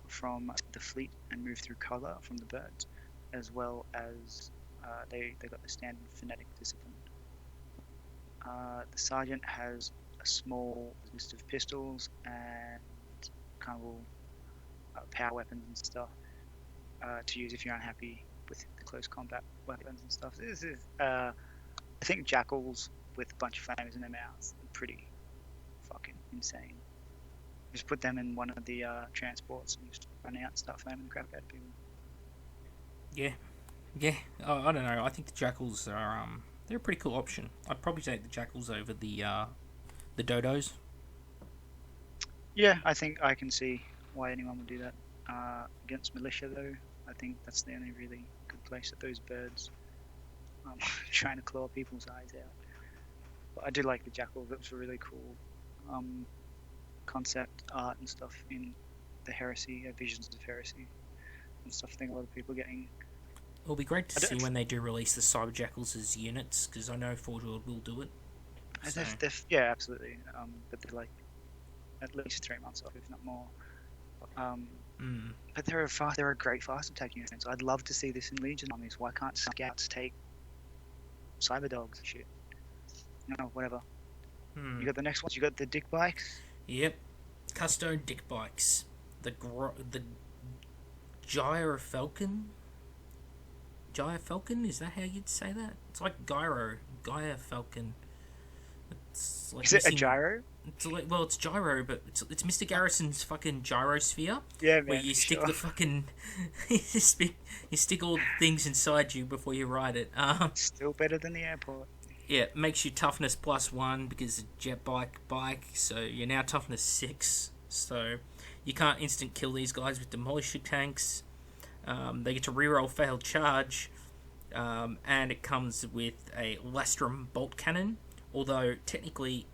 from the fleet and move through cover from the birds, as well as they got the standard phonetic discipline. The sergeant has a small list of pistols and kind of power weapons and stuff to use if you're unhappy with the close combat weapons and stuff. This is, I think jackals with a bunch of flamers in their mouths are pretty fucking insane. Just put them in one of the transports and just run out and start flaming the crap out of people. Yeah. Oh, I don't know. I think the jackals are they're a pretty cool option. I'd probably take the jackals over the dodos. Yeah, I think I can see why anyone would do that. Against militia, though, I think that's the only really good place that those birds trying to claw people's eyes out. But I do like the jackal. That was a really cool concept art and stuff in the Heresy, Visions of Heresy and stuff. I think a lot of people are getting. It'll be great to see when they do release the cyber jackals as units, because I know Forge World will do it. So. Yeah, absolutely. But they're like at least 3 months off, if not more. But they're a great fast attack unit. So I'd love to see this in Legion armies. Why can't scouts take cyber dogs and shit? Whatever. You got the next ones. You got the dick bikes. Yep, Custo dick bikes. The Gyrfalcon. Gyrfalcon, is that how you'd say that? It's like Gyrfalcon. It's like is it a gyro? It's like, well, it's gyro, but it's Mr. Garrison's fucking gyrosphere. Yeah, man. Where you stick the fucking you stick all the things inside you before you ride it. Still better than the airport. Yeah, it makes you toughness +1 because it's a jet bike, so you're now toughness 6. So you can't instant kill these guys with demolisher tanks. They get to reroll failed charge, and it comes with a Lastrum bolt cannon. Although technically,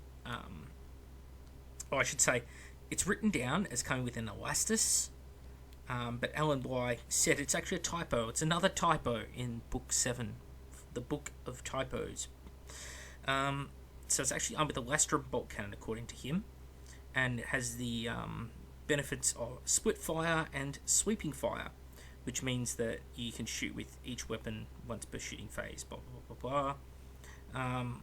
I should say, it's written down as coming with an Elastus, but Alan Bly said it's actually a typo. It's another typo in Book 7, the Book of Typos. So it's actually armed with a Lastrum bolt cannon, according to him, and it has the benefits of split fire and sweeping fire, which means that you can shoot with each weapon once per shooting phase. Blah blah blah blah.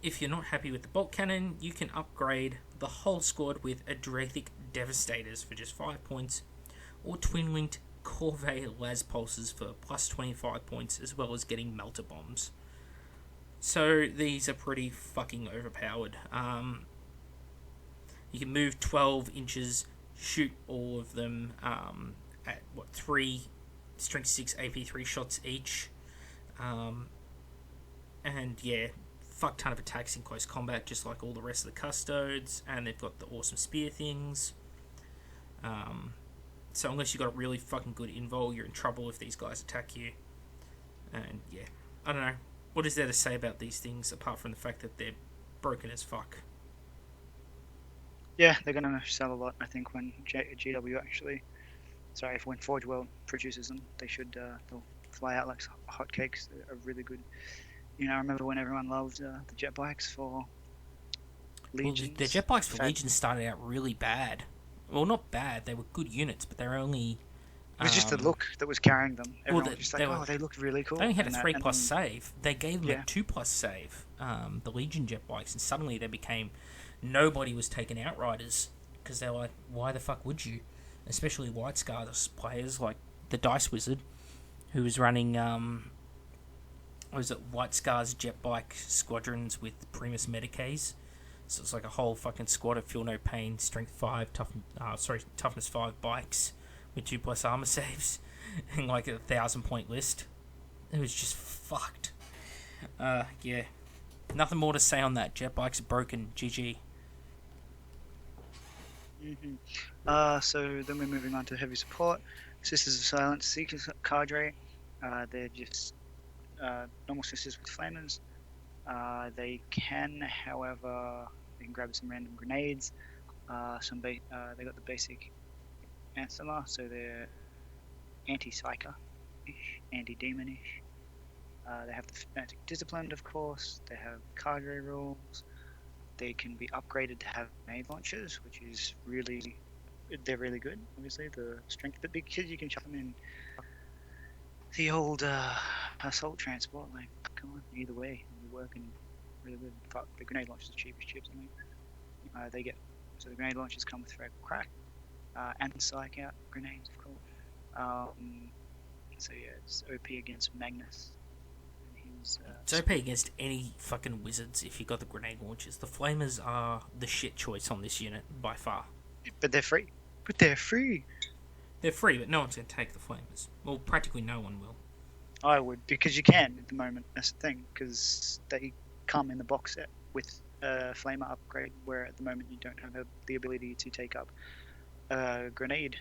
If you're not happy with the bolt cannon, you can upgrade the whole squad with Adrathic Devastators for just 5 points, or twin-linked Corvée Las Pulses for plus 25 points, as well as getting Melter Bombs. So these are pretty fucking overpowered. You can move 12 inches, shoot all of them at 3 strength 6 AP3 shots each, and yeah, fuck ton of attacks in close combat, just like all the rest of the custodes, and they've got the awesome spear things. So unless you've got a really fucking good invul, you're in trouble if these guys attack you. And yeah, I don't know. What is there to say about these things apart from the fact that they're broken as fuck? Yeah, they're gonna sell a lot. I think when GW when Forge World produces them, they'll fly out like hotcakes. They're a really good I remember when everyone loved the jet bikes for Well, Legions. the jet bikes In for fact, Legion started out really bad. Well, not bad. They were good units, but they were only. it was just the Um, look that was carrying them. well, Everyone was just like, they were. "Oh, they look really They cool." only had a And 3+ then, save. They gave them a yeah, 2+ save. The Legion jet bikes, and suddenly they became. Nobody was taking Outriders because they're like, why the fuck would you? Especially White Scars players like the Dice Wizard, who was running what was it, White Scars jet bike squadrons with Primus Medicaes. So it's like a whole fucking squad of Feel No Pain, Strength 5, Toughness 5 bikes with 2+ armor saves and like a 1,000-point list. It was just fucked. Yeah. Nothing more to say on that. Jet bikes are broken. GG. So then we're moving on to heavy support. Sisters of Silence, Seekers Cadre. They're just normal sisters with flamers. They can, however, they can grab some random grenades. They got the basic Ancilla, so they're anti-psyker-ish, anti-demon-ish. They have the fanatic disciplined, of course. They have cadre rules. They can be upgraded to have grenade launchers, which is they're really good. Obviously, the strength, but because you can chuck them in the old assault transport, like, come on, either way, they're working really good. Fuck, the grenade launchers are cheap as chips, I mean. So the grenade launchers come with Frag Crack, and Psych Out grenades, of course. So yeah, it's OP against Magnus. It's OP against any fucking wizards if you got the grenade launchers. The flamers are the shit choice on this unit by far. But they're free. They're free, but no one's going to take the flamers. Well, practically no one will. I would, because you can at the moment. That's the thing, because they come in the box set with a flamer upgrade, where at the moment you don't have the ability to take up a grenade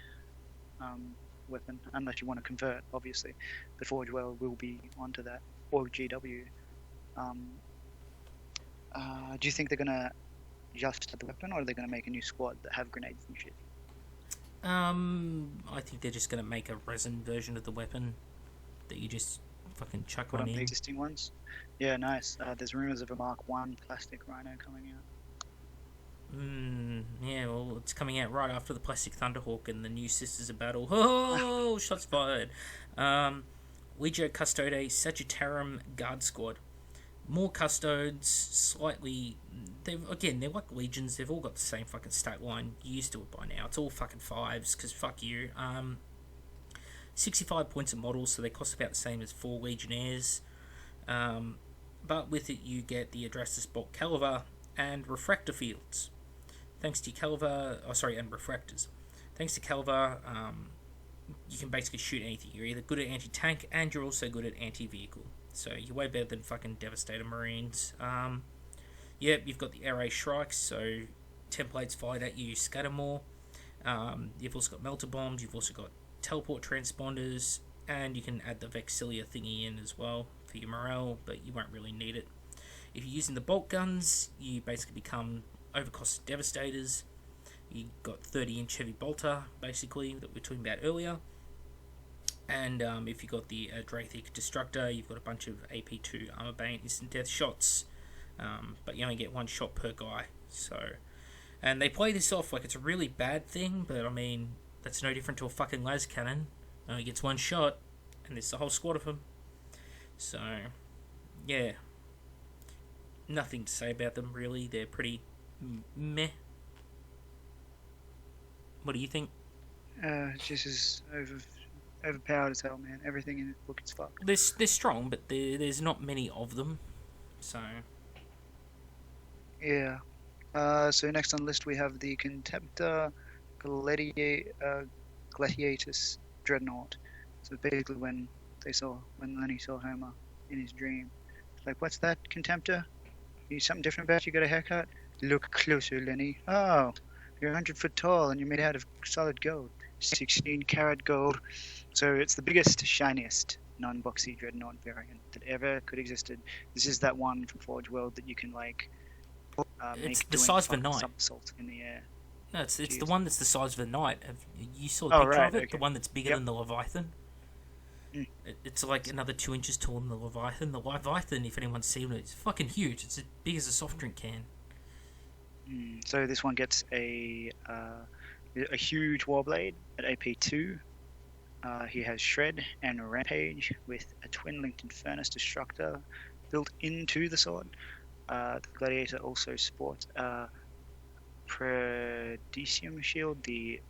weapon unless you want to convert. Obviously, the Forge World will be onto that, or GW. Do you think they're gonna just add the weapon, or are they gonna make a new squad that have grenades and shit? I think they're just going to make a resin version of the weapon that you just fucking chuck Put on on in. the existing ones. Yeah, nice. There's rumors of a Mark 1 plastic rhino coming out. Yeah, well, it's coming out right after the Plastic Thunderhawk and the new Sisters of Battle. Oh, shots fired. Legio Custode Sagittarium Guard Squad. More custodes, slightly. They're like legions. They've all got the same fucking stat line. You're used to it by now. It's all fucking 5s, because fuck you. 65 points of models, so they cost about the same as 4 legionnaires. But with it, you get the Adrastus Bolt Caliver and refractor fields. Thanks to Caliver, and refractors. Thanks to Caliver, you can basically shoot anything. You're either good at anti-tank, and you're also good at anti-vehicle. So you're way better than fucking Devastator Marines. You've got the Air Shrikes, so templates fired at you scatter more. You've also got Melter Bombs, you've also got Teleport Transponders, and you can add the Vexilia thingy in as well for your morale, but you won't really need it. If you're using the bolt guns, you basically become overcosted Devastators. You got 30-inch heavy bolter, basically, that we were talking about earlier. And if you got the Drathic Destructor, you've got a bunch of AP2 Armor Bane instant death shots, but you only get 1 shot per guy. And they play this off like it's a really bad thing, but I mean, that's no different to a fucking las cannon. Only gets 1 shot, and there's a whole squad of them. So, yeah, nothing to say about them really. They're pretty meh. What do you think? Just as overpowered as hell, man. Everything in the book is fucked. They're strong, but there's not many of them. So yeah. So next on the list we have the Contemptor Gladiatus Dreadnought. So basically when Lenny saw Homer in his dream, like, what's that, Contemptor? You something different about you? Got a haircut? Look closer, Lenny. Oh, you're 100 foot tall and you're made out of solid gold. 16 karat gold. So it's the biggest, shiniest non-boxy dreadnought variant that ever could existed. This is that one from Forge World that you can like it's make the doing size of a knight. somersault in the air. No, it's the one that's the size of a knight. You saw the Oh, picture right, of it? okay. The one that's bigger Yep. than the Leviathan? It's like another 2 inches taller than the Leviathan. The Leviathan, if anyone's seen it, it's fucking huge. It's as big as a soft drink can. So this one gets a huge warblade at AP2. He has Shred and Rampage with a twin-linked Infernus Destructor built into the sword. The Gladiator also sports a Predicium Shield, the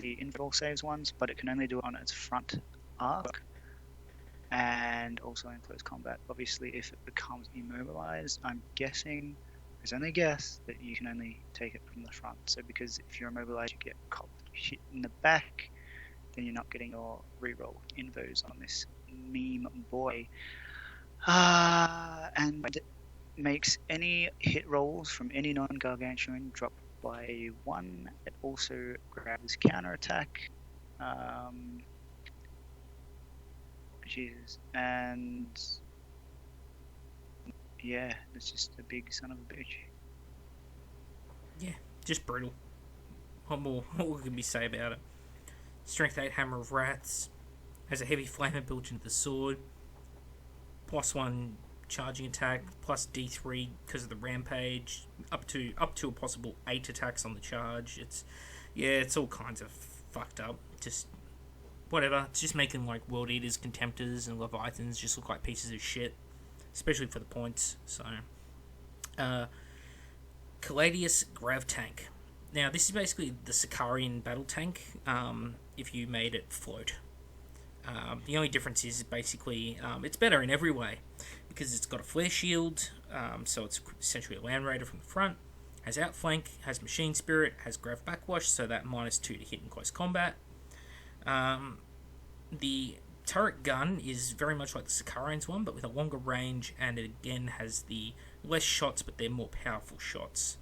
invisible saves ones, but it can only do it on its front arc, and also in close combat. Obviously, if it becomes immobilized, I'm guessing, it's only a guess, that you can only take it from the front. So because if you're immobilized, you get copped shit in the back, then you're not getting your reroll invos on this meme boy. And makes any hit rolls from any non-gargantuan drop by 1. It also grabs counterattack. Jesus. And yeah, it's just a big son of a bitch. Yeah, just brutal. What can we say about it? Strength 8 Hammer of Wraths. Has a heavy flamer built into the sword. +1 charging attack, plus D3 because of the rampage. Up to a possible 8 attacks on the charge. It's all kinds of fucked up. Just whatever. It's just making like World Eaters, Contemptors, and Leviathans just look like pieces of shit. Especially for the points. So Caladius Grav Tank. Now, this is basically the Sicarian battle tank, if you made it float. The only difference is basically it's better in every way, because it's got a flare shield, so it's essentially a Land Raider from the front, has outflank, has Machine Spirit, has Grav Backwash, so that -2 to hit in close combat. The turret gun is very much like the Sicarian's one, but with a longer range, and it again has the less shots, but they're more powerful shots.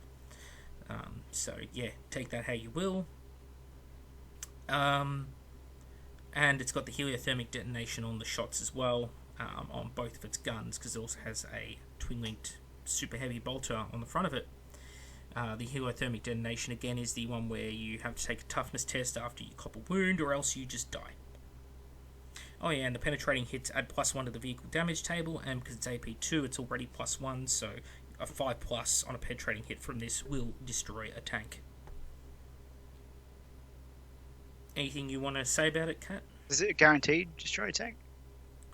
So yeah, take that how you will. And it's got the heliothermic detonation on the shots as well, on both of its guns, because it also has a twin-linked super heavy bolter on the front of it. The heliothermic detonation again is the one where you have to take a toughness test after you cop a wound, or else you just die. Oh yeah, and the penetrating hits add +1 to the vehicle damage table, and because it's AP2, it's already +1, so a 5+ on a penetrating hit from this will destroy a tank. Anything you want to say about it, Kat? Is it a guaranteed destroy tank?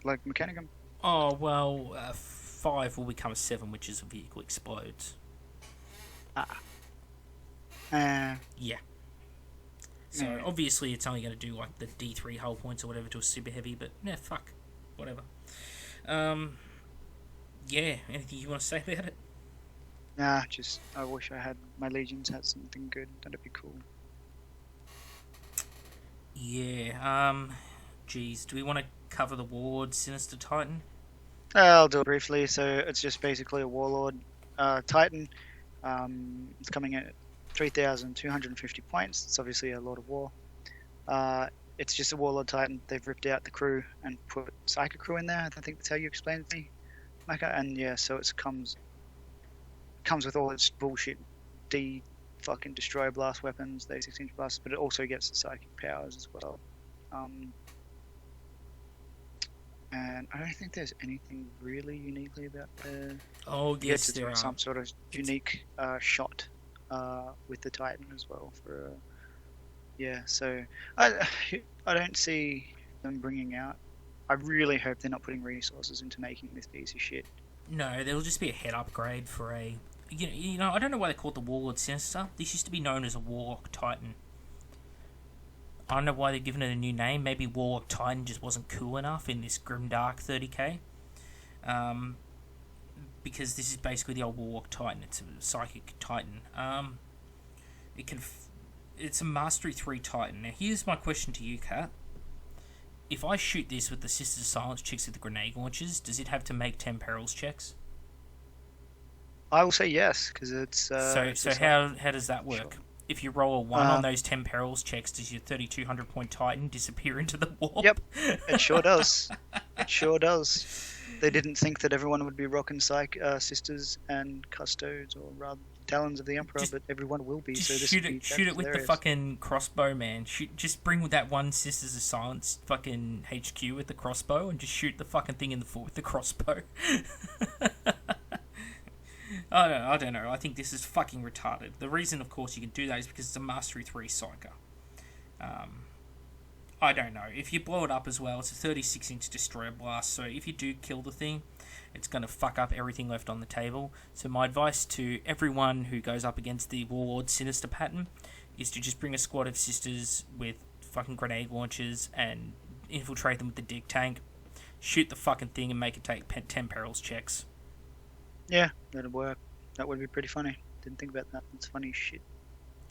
Like Mechanicum? Oh, well, 5 will become a 7, which is a vehicle explodes. Yeah. So, obviously, it's only going to do, like, the D3 hull points or whatever to a super heavy, but, yeah, fuck. Whatever. Yeah, anything you want to say about it? Nah, just, I wish I had, my Legions had something good. That'd be cool. Yeah, geez, do we want to cover the Warlord Sinister Titan? I'll do it briefly. So it's just basically a Warlord Titan. It's coming at 3,250 points. It's obviously a Lord of War. It's just a Warlord Titan. They've ripped out the crew and put Psychic crew in there. I think that's how you explained it to me, Macca. And yeah, so it comes with all its bullshit fucking destroyer blast weapons, the 6-inch blasts, but it also gets the psychic powers as well. And I don't think there's anything really uniquely about the. Oh yes, there are some sort of unique shot with the Titan as well. So I don't see them bringing out. I really hope they're not putting resources into making this piece of shit. No, there'll just be a head upgrade for a. You know, I don't know why they call it the Warlord Sinister. This used to be known as a Warlock Titan. I don't know why they've given it a new name. Maybe Warlock Titan just wasn't cool enough in this grimdark 30k. Because this is basically the old Warlock Titan. It's a Psychic Titan. It's a Mastery 3 Titan. Now, here's my question to you, Kat. If I shoot this with the Sisters of Silence chicks with the grenade launchers, does it have to make 10 perils checks? I will say yes, because it's... So how does that work? Sure. If you roll a 1 on those 10 perils checks, does your 3,200 point Titan disappear into the warp? Yep, it sure does. It sure does. They didn't think that everyone would be rocking Sisters and Custodes, or rather Talons of the Emperor, but everyone will be. Just so this shoot it with the hilarious. fucking crossbow, man. Just bring that one Sisters of Silence fucking HQ with the crossbow and just shoot the fucking thing in the foot with the crossbow. I don't know. I think this is fucking retarded. The reason, of course, you can do that is because it's a Mastery 3 Psyker. I don't know. If you blow it up as well, it's a 36-inch Destroyer Blast, so if you do kill the thing, it's going to fuck up everything left on the table. So my advice to everyone who goes up against the Warlord Sinister pattern is to just bring a squad of Sisters with fucking grenade launchers and infiltrate them with the dig tank, shoot the fucking thing and make it take 10 perils checks. Yeah, that'd work. That would be pretty funny. Didn't think about that. It's funny as shit.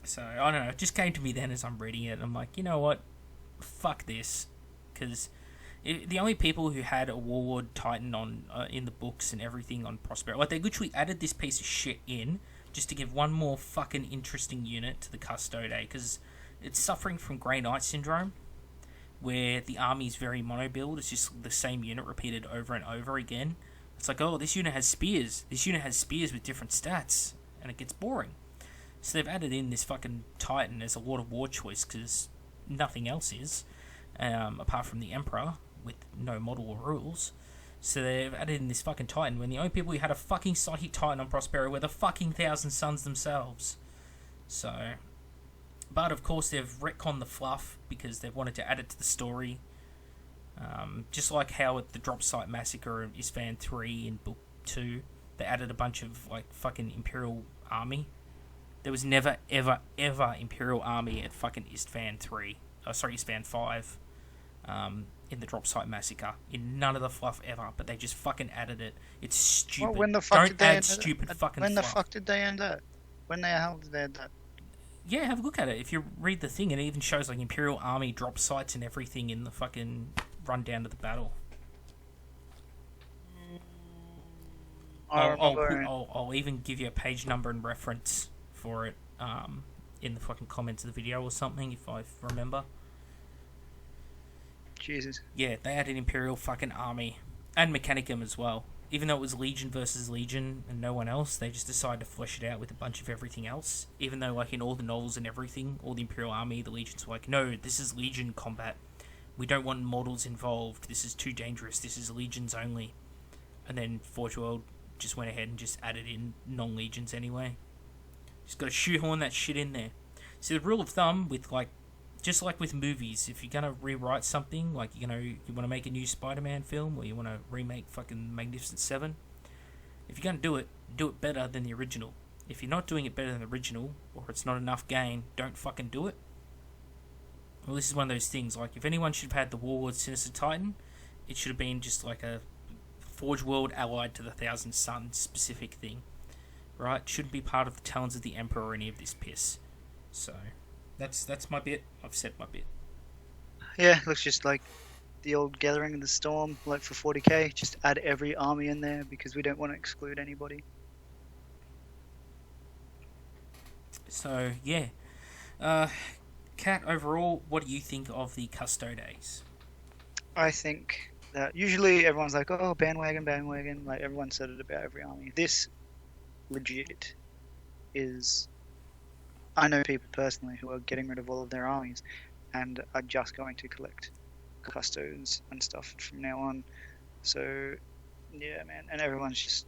So, I don't know. It just came to me then as I'm reading it. And I'm like, you know what? Fuck this. Because the only people who had a Warlord Titan on in the books and everything on Prosperity, like, they literally added this piece of shit in just to give one more fucking interesting unit to the Custode, because it's suffering from Grey Knight Syndrome, where the army's very mono-build. It's just the same unit repeated over and over again. It's like, oh, this unit has spears. This unit has spears with different stats, and it gets boring. So they've added in this fucking Titan as a Lord of War choice, because nothing else is, apart from the Emperor, with no model or rules. So they've added in this fucking Titan, when the only people who had a fucking Psychic Titan on Prosperity were the fucking Thousand Suns themselves. So, but of course they've retconned the fluff, because they've wanted to add it to the story. Just like how at the Drop Site Massacre in Isfahan 3 in Book 2, they added a bunch of, like, fucking Imperial Army. There was never, ever, ever Imperial Army at fucking Isfahan 5, in the Drop Site Massacre. In none of the fluff ever, but they just fucking added it. It's stupid. Well, when the fuck Don't did they add stupid fucking When fluff. the fuck did they end that? When the hell did they end that? Yeah, have a look at it. If you read the thing, it even shows, like, Imperial Army drop sites and everything in the fucking rundown to the battle. I'll even give you a page number and reference for it in the fucking comments of the video or something, if I remember. Jesus. Yeah, they added Imperial fucking Army. And Mechanicum as well. Even though it was Legion versus Legion and no one else, they just decided to flesh it out with a bunch of everything else. Even though, like, in all the novels and everything, all the Imperial Army, the Legions were like, no, this is Legion combat. We don't want models involved. This is too dangerous. This is Legions only. And then Forge World just went ahead and just added in non-Legions anyway. Just got to shoehorn that shit in there. So the rule of thumb with, like, just like with movies, if you're gonna rewrite something, like, you know, you want to make a new Spider-Man film, or you want to remake fucking Magnificent Seven, if you're gonna do it better than the original. If you're not doing it better than the original, or it's not enough gain, don't fucking do it. Well, this is one of those things, like, if anyone should have had the Warlord Sinister Titan, it should have been just like a Forge World allied to the Thousand Suns specific thing, right? Shouldn't be part of the Talons of the Emperor or any of this piss. So that's my bit. I've said my bit. Yeah, looks just like the old Gathering of the Storm, like for 40k. Just add every army in there because we don't want to exclude anybody. So yeah, Cat, overall, what do you think of the Custodes? I think that usually everyone's like, oh, bandwagon, like everyone said it about every army. This legit is... I know people personally who are getting rid of all of their armies and are just going to collect custodes and stuff from now on. So, yeah, man. And everyone's just...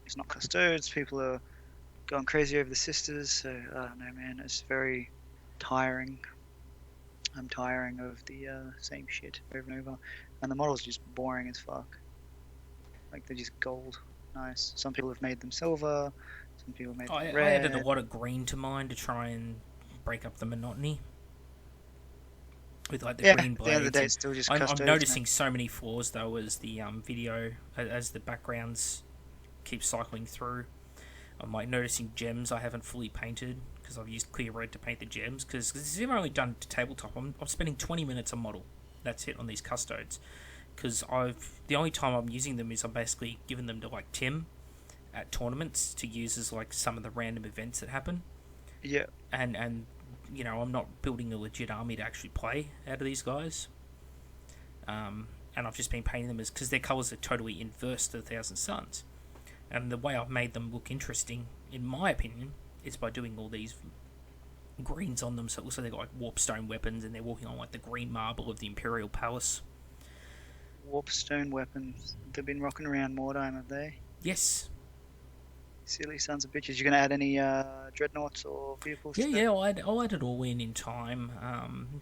It's not custodes. People are going crazy over the sisters. So, I don't know, man. It's very tiring. I'm tiring of the same shit over and over. And the model's just boring as fuck. Like, they're just gold. Nice. Some people have made them silver. Some people made them red. I added a lot of green to mine to try and break up the monotony. With, like, the green blades. At the end of the day, it's still just custodes. I'm noticing so many flaws, though, as the video, as the backgrounds keep cycling through. I'm, like, noticing gems I haven't fully painted, because I've used clear red to paint the gems, because this is only done to tabletop. I'm spending 20 minutes a model. That's it on these custodes. Because the only time I'm using them is I'm basically giving them to, like, Tim at tournaments to use as, like, some of the random events that happen. Yeah. And you know, I'm not building a legit army to actually play out of these guys. And I've just been painting them as... because their colours are totally inverse to the Thousand Suns. And the way I've made them look interesting, in my opinion, is by doing all these greens on them, so it looks like they've got like warpstone weapons and they're walking on like the green marble of the Imperial Palace. Warpstone weapons. They've been rocking around Mordheim, have they? Yes. Silly sons of bitches. You gonna add any dreadnoughts or vehicles? Yeah, I'll add it all in time.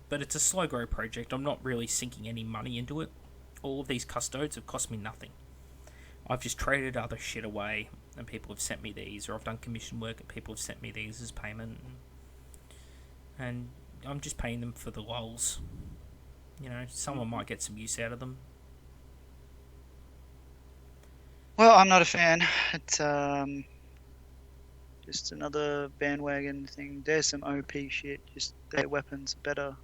But it's a slow grow project. I'm not really sinking any money into it. All of these custodes have cost me nothing. I've just traded other shit away, and people have sent me these, or I've done commission work and people have sent me these as payment. And I'm just paying them for the lulz. You know, someone might get some use out of them. Well, I'm not a fan. It's just another bandwagon thing. There's some OP shit. Just their weapons are better,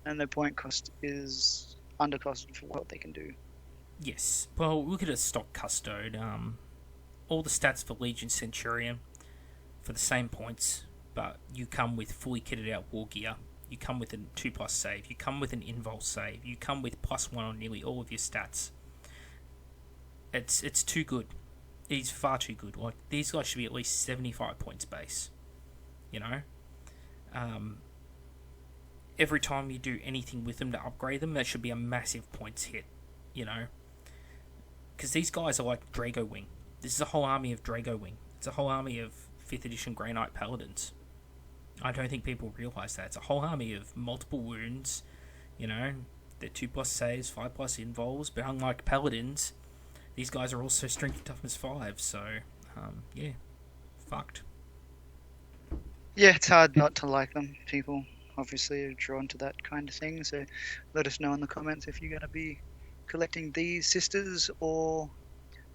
and their point cost is undercosted for what they can do. Yes. Well, look at a stock custode. All the stats for Legion Centurion for the same points, but you come with fully kitted out wargear. You come with a 2+ save. You come with an invul save. You come with +1 on nearly all of your stats. It's too good. It's far too good. Like, these guys should be at least 75 points base. You know? Every time you do anything with them to upgrade them, that should be a massive points hit. You know? Because these guys are like Drago Wing. This is a whole army of Drago Wing. It's a whole army of 5th edition Grey Knight Paladins. I don't think people realise that. It's a whole army of multiple wounds. You know? They're 2+ saves, 5+ invols. But unlike Paladins, these guys are also strength and toughness 5. So, yeah. Fucked. Yeah, it's hard not to like them. People obviously are drawn to that kind of thing. So let us know in the comments if you're going to be collecting these sisters or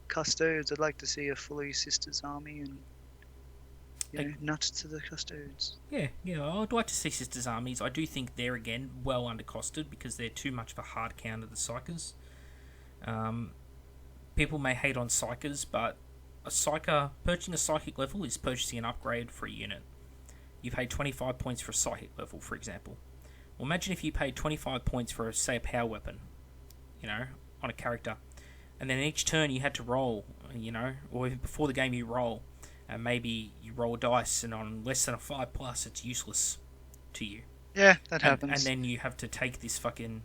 custodes. I'd like to see a fully sisters army and nuts to the custodes. Yeah, I'd like to see sisters armies. I do think they're again well undercosted because they're too much of a hard counter to the psychers. People may hate on psychers, but purchasing a psychic level is purchasing an upgrade for a unit. You pay 25 points for a psychic level, for example. Well, imagine if you paid 25 points for, say, a power weapon, you know, on a character. And then each turn you had to roll, you know, or before the game you roll. And maybe you roll a dice and on less than a 5+, it's useless to you. Yeah, that happens. And then you have to take this fucking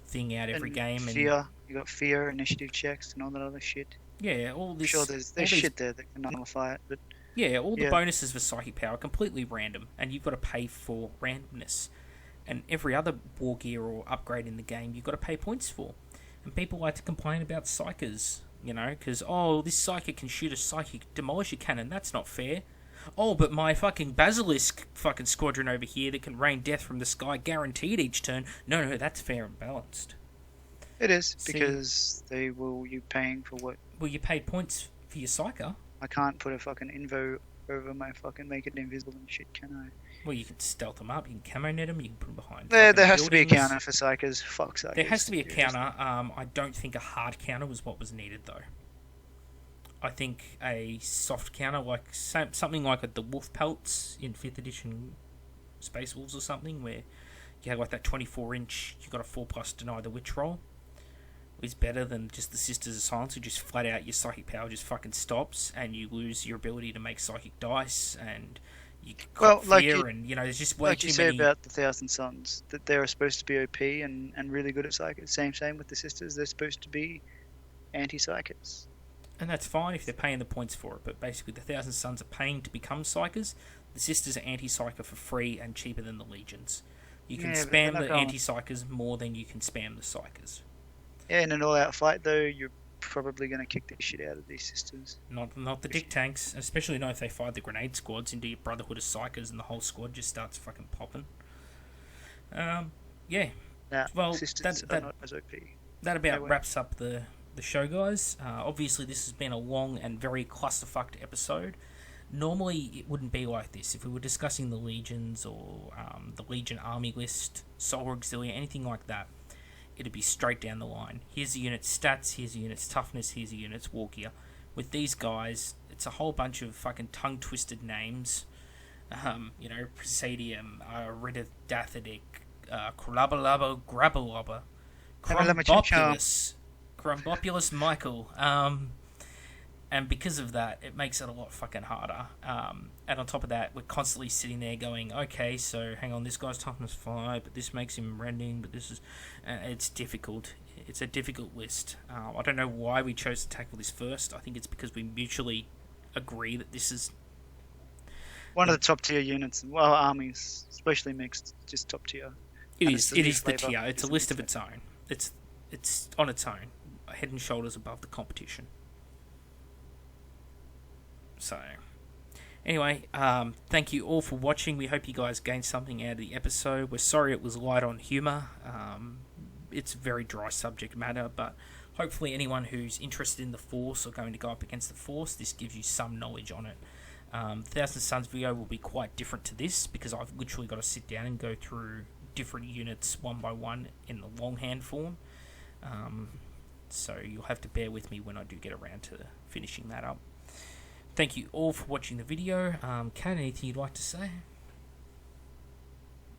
thing out every game. Fear. You got fear, initiative checks, and all that other shit. Yeah, all this... I'm sure there's shit there that can nullify it, but... Yeah, all the bonuses for psychic power are completely random, and you've got to pay for randomness. And every other war gear or upgrade in the game, you've got to pay points for. And people like to complain about psychers, you know, because, oh, this psychic can shoot a psychic demolisher cannon, that's not fair. Oh, but my fucking basilisk fucking squadron over here that can rain death from the sky guaranteed each turn, no, that's fair and balanced. It is, because you're paying for what? Well, you paid points for your psyker. I can't put a fucking invo over my fucking make it invisible and shit, can I? Well, you can stealth them up, you can camo net them, you can put them behind. There has to be a counter for psychers. Fuck psychers. There has to be a counter. I don't think a hard counter was what was needed, though. I think a soft counter, like something like the wolf pelts in 5th edition Space Wolves or something, where you have like that 24-inch, you got a 4+ deny the witch roll, is better than just the Sisters of Silence, who just flat out your psychic power just fucking stops, and you lose your ability to make psychic dice, and you cop fear, and you know there's just way like too you many. said about the Thousand Suns, that they're supposed to be OP and really good at psychics. Same with the Sisters, they're supposed to be anti-psychics. And that's fine if they're paying the points for it, but basically the Thousand Suns are paying to become psychers. The Sisters are anti-psycher for free and cheaper than the Legions. You can spam the anti-psychers more than you can spam the psychers. Yeah, in an all-out fight, though, you're probably going to kick the shit out of these Sisters. Not the dick tanks, especially not if they fire the grenade squads into your Brotherhood of Psychers and the whole squad just starts fucking popping. Yeah. Nah, well, Sisters are not as OP. That about wraps up the show, guys. Obviously, this has been a long and very clusterfucked episode. Normally, it wouldn't be like this. If we were discussing the Legions or the Legion army list, Solar Auxilia, anything like that, it'd be straight down the line. Here's the unit's stats, here's the unit's toughness, here's the unit's war gear. With these guys, it's a whole bunch of fucking tongue-twisted names. You know, Presidium, Riddathadic, Krulabalaba, Grabalaba, Crumbopulus Michael. And because of that, it makes it a lot fucking harder. And on top of that, we're constantly sitting there going, okay, so hang on, this guy's toughness 5, but this makes him rending, but this is... it's difficult. It's a difficult list. I don't know why we chose to tackle this first. I think it's because we mutually agree that this is... one of the top tier units. Well, armies, especially mixed, just top tier. It is the tier. It's a list of its own. It's on its own. Head and shoulders above the competition. So, anyway, thank you all for watching. We hope you guys gained something out of the episode. We're sorry it was light on humour. It's a very dry subject matter, but hopefully anyone who's interested in the Force or going to go up against the Force, this gives you some knowledge on it. Thousand Suns video will be quite different to this, because I've literally got to sit down and go through different units one by one in the longhand form. So you'll have to bear with me when I do get around to finishing that up. Thank you all for watching the video. Kat, anything you'd like to say?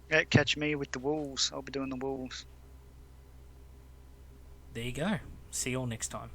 Yeah, catch me with the wolves. I'll be doing the wolves. There you go. See you all next time.